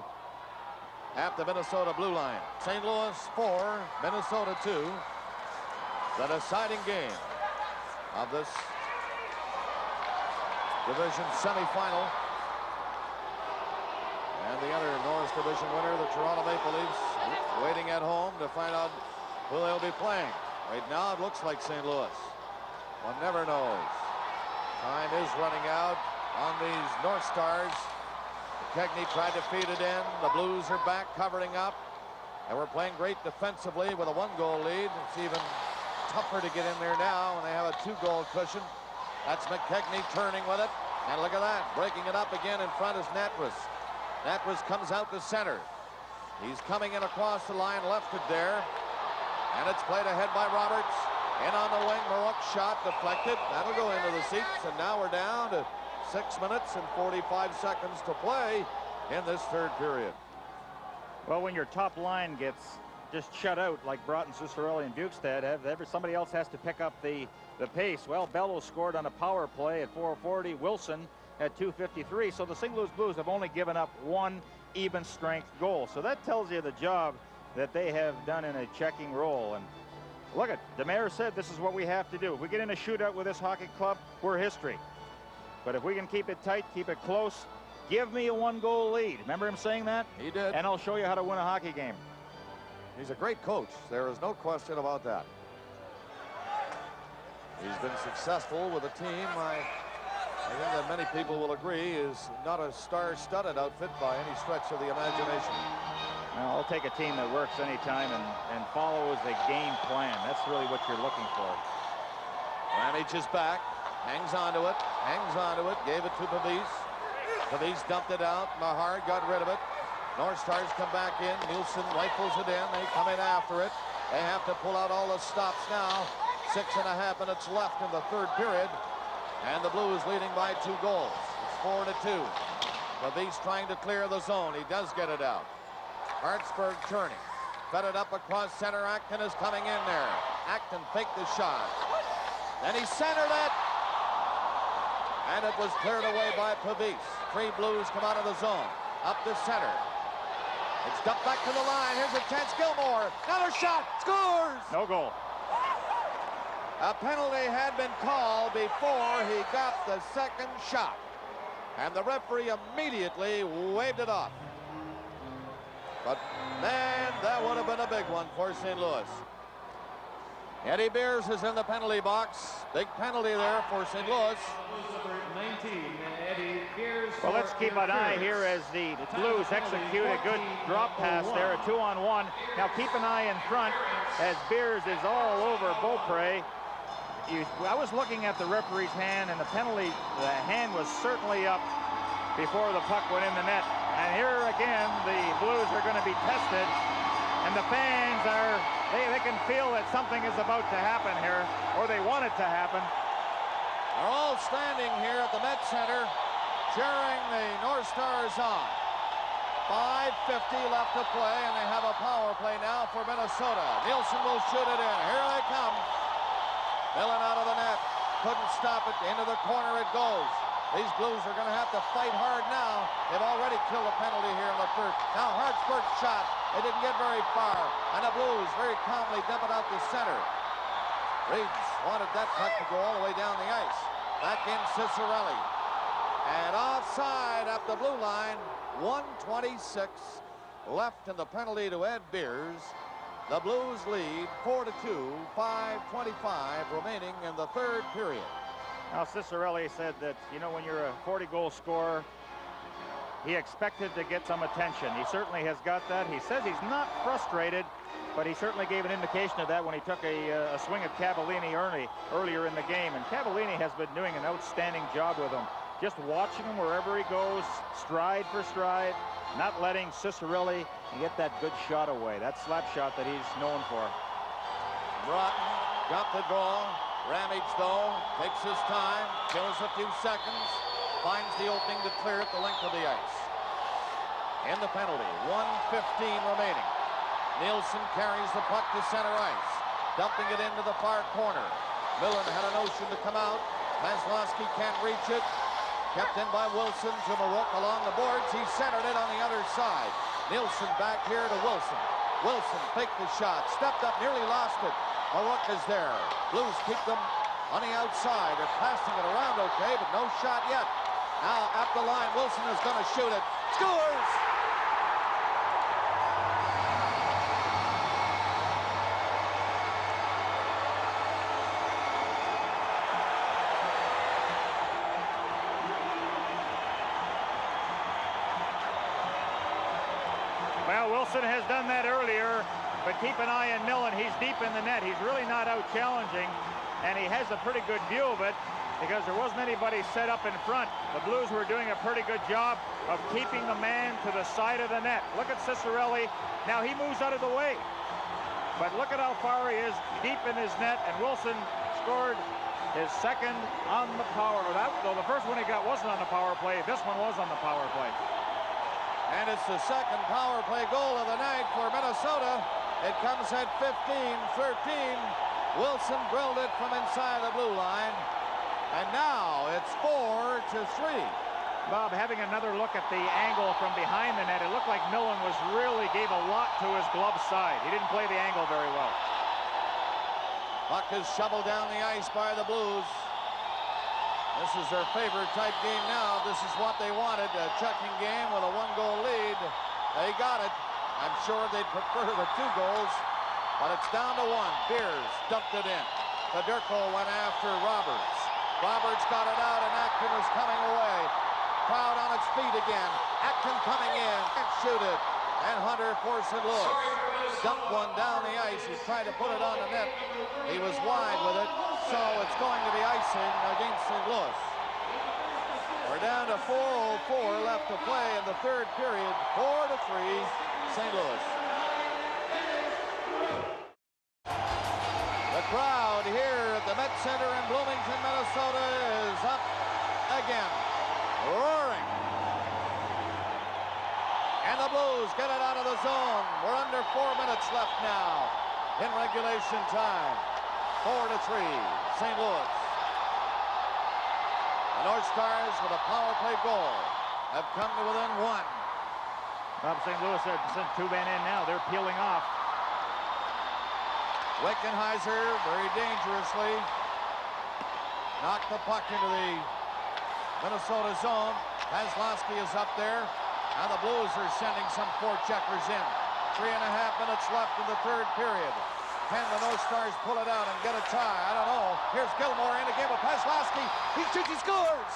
at the Minnesota blue line. St. Louis 4, Minnesota 2. The deciding game of this division semifinal. And the other Norris division winner, the Toronto Maple Leafs, waiting at home to find out who they'll be playing. Right now, it looks like St. Louis. One never knows. Time is running out on these North Stars. McKechnie tried to feed it in. The Blues are back covering up. And we're playing great defensively with a 1-goal lead. It's even tougher to get in there now when they have a 2-goal cushion. That's McKechnie turning with it. And look at that. Breaking it up again in front is Natras. Natras comes out to center. He's coming in across the line, left it there. And it's played ahead by Roberts. In on the wing, Marouk shot deflected. That'll go into the seats. And now we're down to 6 minutes and 45 seconds to play in this third period. Well, when your top line gets just shut out like Broughton, Cicerelli, and Bukestad, somebody else has to pick up the pace. Well, Bellows scored on a power play at 4:40. Wilson at 2:53. So the St. Louis Blues have only given up 1 even strength goal. So that tells you the job that they have done in a checking role. And look at Demers said this is what we have to do. If we get in a shootout with this hockey club, we're history. But if we can keep it tight, keep it close, give me a 1-goal lead. Remember him saying that? He did. And I'll show you how to win a hockey game. He's a great coach. There is no question about that. He's been successful with a team I think that many people will agree is not a star-studded outfit by any stretch of the imagination. Now, I'll take a team that works anytime and follows a game plan. That's really what you're looking for. Ramage is back, hangs onto it, gave it to Pavis. Pavis dumped it out. Mahar got rid of it. North Stars come back in. Nielsen rifles it in. They come in after it. They have to pull out all the stops now. 6.5 minutes left in the third period. And the Blues leading by 2 goals. It's 4-2. Pavis trying to clear the zone. He does get it out. Hartsburg turning. Fed it up across center. Acton is coming in there. Acton faked the shot. Then he centered it. And it was cleared away by Pavis. 3 Blues come out of the zone. Up to center. It's dumped back to the line. Here's a chance. Gilmore. Another shot. Scores. No goal. A penalty had been called before he got the second shot. And the referee immediately waved it off. But, man, that would have been a big one for St. Louis. Eddie Beers is in the penalty box. Big penalty there for St. Louis. Well, let's keep an eye here as the Blues execute a good drop pass there, a 2-on-1. Now keep an eye in front as Beers is all over Beaupre. I was looking at the referee's hand, and the hand was certainly up before the puck went in the net. And here again, the Blues are going to be tested, and the fans are, they can feel that something is about to happen here, or they want it to happen. They're all standing here at the Met Center, cheering the North Stars on. 5:50 left to play, and they have a power play now for Minnesota. Nielsen will shoot it in. Here they come. Millen out of the net. Couldn't stop it. Into the corner it goes. These Blues are going to have to fight hard now. They've already killed a penalty here in the first. Now Hartsburg shot. It didn't get very far. And the Blues very calmly dump it out the center. Reeds wanted that puck to go all the way down the ice. Back in Cicerelli. And offside up the blue line. 1:26 left in the penalty to Ed Beers. The Blues lead 4-2, 5:25 remaining in the third period. Now, Cicerelli said that, you know, when you're a 40-goal scorer, he expected to get some attention. He certainly has got that. He says he's not frustrated, but he certainly gave an indication of that when he took a swing at Cavallini earlier in the game. And Cavallini has been doing an outstanding job with him. Just watching him wherever he goes, stride for stride, not letting Cicerelli get that good shot away, that slap shot that he's known for. Broughton got the draw. Ramage, though, takes his time, kills a few seconds, finds the opening to clear it the length of the ice. In the penalty, 1:15 remaining. Nielsen carries the puck to center ice, dumping it into the far corner. Millen had a notion to come out. Vasilevsky can't reach it. Kept in by Wilson to Marouk along the boards. He centered it on the other side. Nielsen back here to Wilson. Wilson faked the shot, stepped up, nearly lost it. Marouk is there. Blues keep them on the outside. They're passing it around okay, but no shot yet. Now at the line, Wilson is going to shoot it. Scores! Well, Wilson has done that earlier, but keep an eye on Millen. He's deep in the net. He's really not out challenging, and he has a pretty good view of it because there wasn't anybody set up in front. The Blues were doing a pretty good job of keeping the man to the side of the net. Look at Cicerelli. Now he moves out of the way, but look at how far he is deep in his net, and Wilson scored his second on the power. Though the first one he got wasn't on the power play. This one was on the power play. And it's the second power play goal of the night for Minnesota. It comes at 15-13. Wilson drilled it from inside the blue line. And now it's 4-3. Bob, having another look at the angle from behind the net, it looked like Millen gave a lot to his glove side. He didn't play the angle very well. Puck is shoveled down the ice by the Blues. This is their favorite type game now. This is what they wanted, a checking game with a one-goal lead. They got it. I'm sure they'd prefer the 2 goals, but it's down to 1. Beers dumped it in. Federico went after Roberts. Roberts got it out, and Acton was coming away. Crowd on its feet again. Acton coming in. Can't shoot it. And Hunter forced it loose. Dumped one down the ice. He tried to put it on the net. He was wide with it. So it's going to be icing against St. Louis. We're down to 4:04 left to play in the third period. 4-3, St. Louis. The crowd here at the Met Center in Bloomington, Minnesota is up again, roaring. And the Blues get it out of the zone. We're under 4 minutes left now in regulation time. 4-3, St. Louis. The North Stars with a power play goal have come to within 1. Bob, St. Louis had sent 2 men in now. They're peeling off. Wickenheiser very dangerously knocked the puck into the Minnesota zone. Vasilevsky is up there. Now the Blues are sending some forecheckers in. 3.5 minutes left in the third period. Can the North Stars pull it out and get a tie? I don't know. Here's Gilmore in again with Vasilevsky. He shoots, he scores!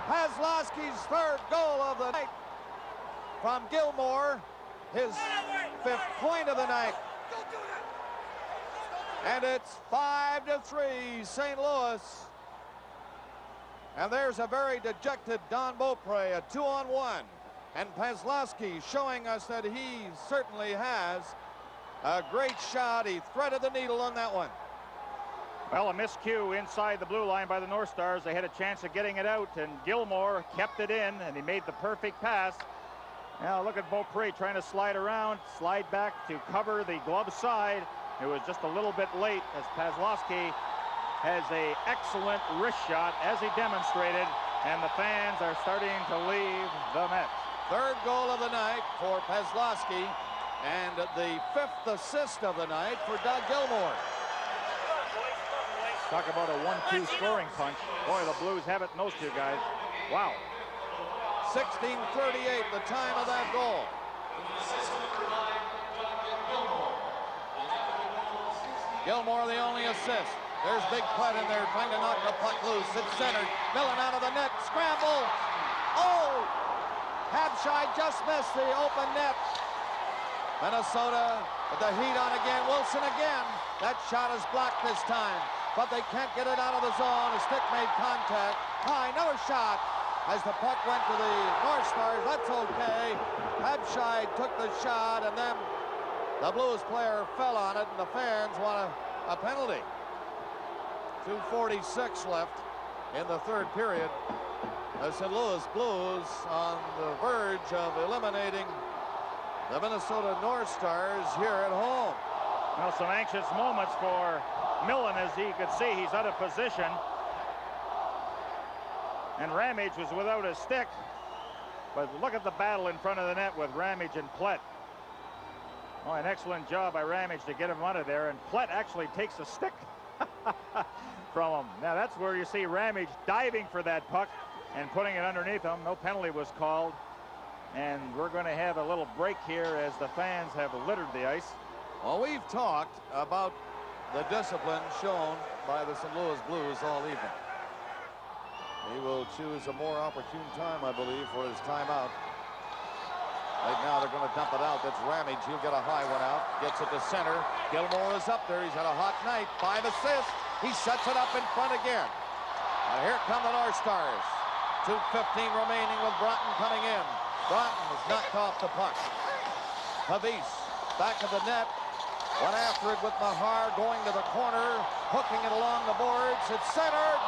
Vasilevsky's 3rd goal of the night from Gilmore. His 5th point of the night. And it's 5-3 St. Louis. And there's a very dejected Don Beaupre, a 2-on-1. And Paslowski showing us that he certainly has a great shot. He threaded the needle on that one. Well, a miscue inside the blue line by the North Stars. They had a chance of getting it out, and Gilmore kept it in, and he made the perfect pass. Now look at Beaupre trying to slide around, slide back to cover the glove side. It was just a little bit late, as Paslowski has an excellent wrist shot, as he demonstrated, and the fans are starting to leave the Mets. Third goal of the night for Paslowski, and the 5th assist of the night for Doug Gilmore. Talk about a 1-2 scoring punch. Boy, the Blues have it in those two guys. Wow. 16:38, the time of that goal. Gilmore, the only assist. There's Big Platt in there trying to knock the puck loose. It's centered. Millen out of the net. Scramble. Oh! Habshai just missed the open net. Minnesota with the heat on again. Wilson again. That shot is blocked this time, but they can't get it out of the zone. A stick made contact. High, another shot. As the puck went to the North Stars, that's okay. Habshai took the shot, and then the Blues player fell on it, and the fans want a penalty. 2:46 left in the third period. The St. Louis Blues on the verge of eliminating the Minnesota North Stars here at home. Well, some anxious moments for Millen, as you could see, he's out of position. And Ramage was without a stick. But look at the battle in front of the net with Ramage and Platt. Oh, an excellent job by Ramage to get him out of there. And Platt actually takes a stick from him. Now that's where you see Ramage diving for that puck and putting it underneath him. No penalty was called. And we're going to have a little break here as the fans have littered the ice. Well, we've talked about the discipline shown by the St. Louis Blues all evening. He will choose a more opportune time, I believe, for his timeout. Right now, they're going to dump it out. That's Ramage. He'll get a high one out. Gets it to center. Gilmore is up there. He's had a hot night. 5 assists. He sets it up in front again. And here come the North Stars. 2:15 remaining with Broughton coming in. Broughton has knocked off the puck. Pavis back of the net. Went after it with Mahar going to the corner. Hooking it along the boards. It's centered.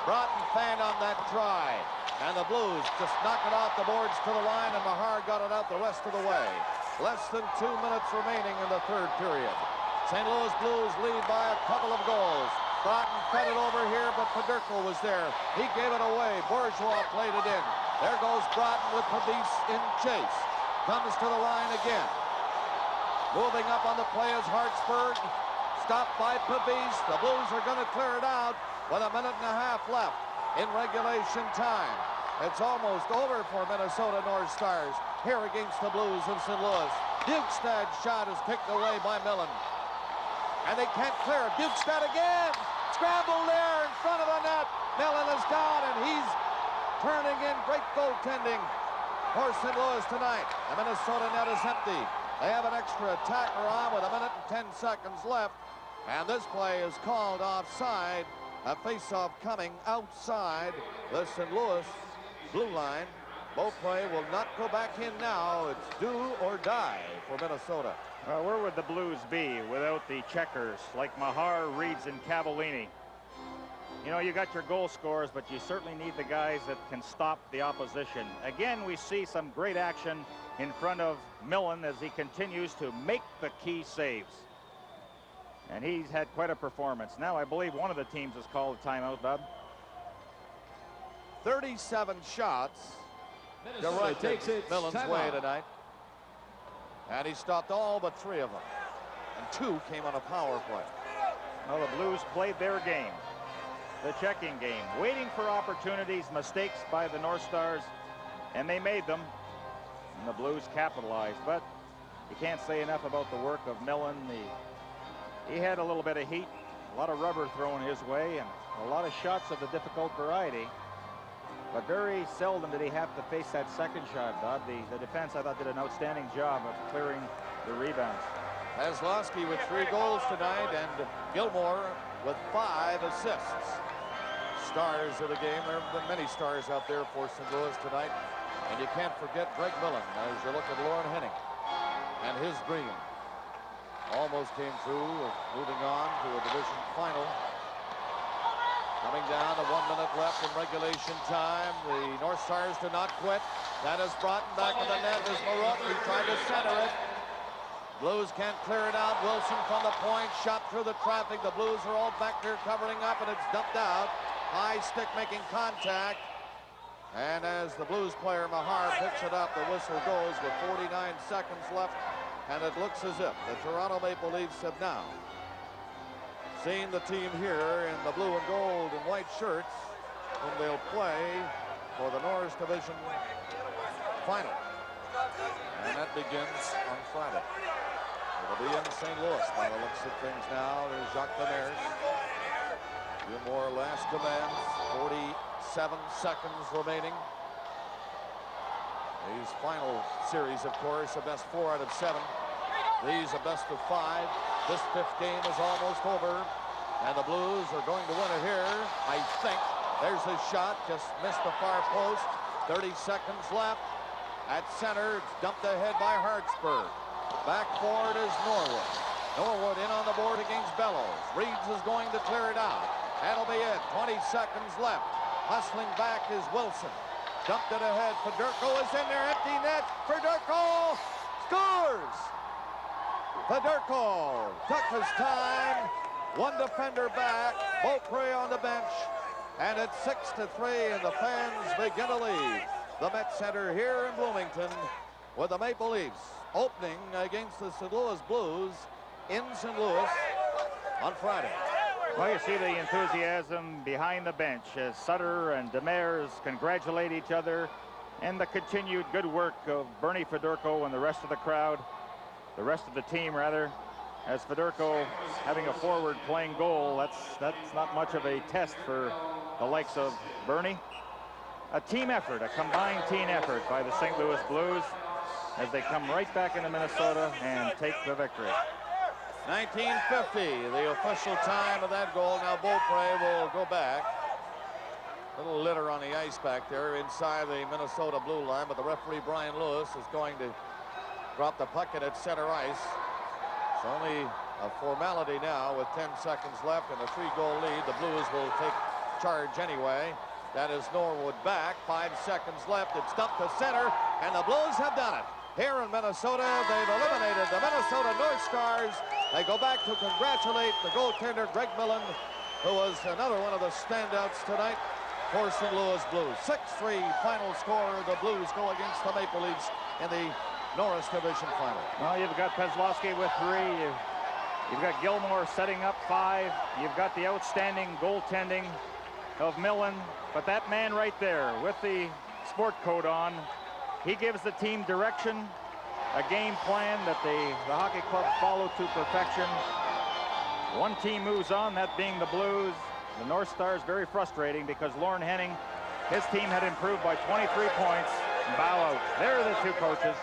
Broughton fanned on that try, and the Blues just knocked it off the boards to the line, and Mahar got it out the rest of the way. Less than 2 minutes remaining in the third period. St. Louis Blues lead by a couple of goals. Broughton fed it over here, but Paderco was there. He gave it away. Bourgeois played it in. There goes Broughton with Pavis in chase. Comes to the line again. Moving up on the play is Hartsburg. Stopped by Pavis. The Blues are going to clear it out with a minute and a half left in regulation time. It's almost over for Minnesota North Stars here against the Blues of St. Louis. Bukestad's shot is kicked away by Millen. And they can't clear it. Bukestad again. Scramble there in front of the net. Millen is down, and he's turning in great goaltending for St. Louis tonight. The Minnesota net is empty. They have an extra attacker on with a minute and 10 seconds left. And this play is called offside. A face-off coming outside the St. Louis blue line. Beaupre will not go back in now. It's do or die for Minnesota. Where would the Blues be without the checkers like Mahar, Reeds, and Cavallini? You know, you got your goal scorers, but you certainly need the guys that can stop the opposition. Again, we see some great action in front of Millen as he continues to make the key saves. And he's had quite a performance. Now I believe one of the teams has called a timeout, Bob. 37 shots directed Millen's way tonight. And he stopped all but 3 of them. And 2 came on a power play. Well, the Blues played their game. The checking game. Waiting for opportunities, mistakes by the North Stars. And they made them. And the Blues capitalized. But you can't say enough about the work of Millen. He had a little bit of heat, a lot of rubber thrown his way, and a lot of shots of the difficult variety. But very seldom did he have to face that second shot, Bob. The defense, I thought, did an outstanding job of clearing the rebounds. Paslowski with 3 goals tonight, and Gilmore with 5 assists. stars of the game. There have been many stars out there for St. Louis tonight. And you can't forget Greg Millen as you look at Lauren Henning and his dream. Almost came through of moving on to a division final. Coming down to 1 minute left in regulation time. The North Stars did not quit. That is Broughton back in the net. There's Maroon. He tried to center it. Blues can't clear it out. Wilson from the point, shot through the traffic. The Blues are all back there covering up, and it's dumped out. High stick making contact. And as the Blues player, Mahar, picks it up, the whistle goes with 49 seconds left, and it looks as if the Toronto Maple Leafs have now seen the team here in the blue and gold and white shirts, whom they'll play for the Norris Division final. And that begins on Friday. It'll be in St. Louis by the looks of things now. There's Jacques Demers. Two more last commands. 47 seconds remaining. These final series, of course, a best 4 out of 7. These a best of 5. This 5th game is almost over. And the Blues are going to win it here, I think. There's his shot. Just missed the far post. 30 seconds left. At center, it's dumped ahead by Hartsburg. Back forward is Norwood. Norwood in on the board against Bellows. Reeds is going to clear it out. That'll be it. 20 seconds left. Hustling back is Wilson. Dumped it ahead. Fedorko is in there. Empty net. Fedorko scores. Fedorko took his time. One defender back. Beaupre on the bench. And it's 6-3, and the fans begin to lead the Met Center here in Bloomington with the Maple Leafs opening against the St. Louis Blues in St. Louis on Friday. Well, you see the enthusiasm behind the bench as Sutter and Demers congratulate each other, and the continued good work of Bernie Fedorko and the rest of the crowd, the rest of the team rather, as Fedorko having a forward playing goal. That's not much of a test for the likes of Bernie. A team effort, a combined team effort by the St. Louis Blues as they come right back into Minnesota and take the victory. 1950, the official time of that goal. Now Beaupre will go back. Little litter on the ice back there inside the Minnesota blue line, but the referee Brian Lewis is going to drop the puck at center ice. It's only a formality now with 10 seconds left and a 3-goal lead. The Blues will take charge anyway. That is Norwood back. 5 seconds left. It's dumped to center, and the Blues have done it. Here in Minnesota, they've eliminated the Minnesota North Stars. They go back to congratulate the goaltender, Greg Millen, who was another one of the standouts tonight for St. Louis Blues. 6-3 final score. The Blues go against the Maple Leafs in the Norris Division final. Well, you've got Kozlowski with 3. You've got Gilmore setting up 5. You've got the outstanding goaltending of Millen. But that man right there with the sport coat on, he gives the team direction, a game plan that the hockey club follow to perfection. One team moves on, that being the Blues. The North Stars very frustrating because Lauren Henning, his team had improved by 23 points. Bow out. There are the two coaches.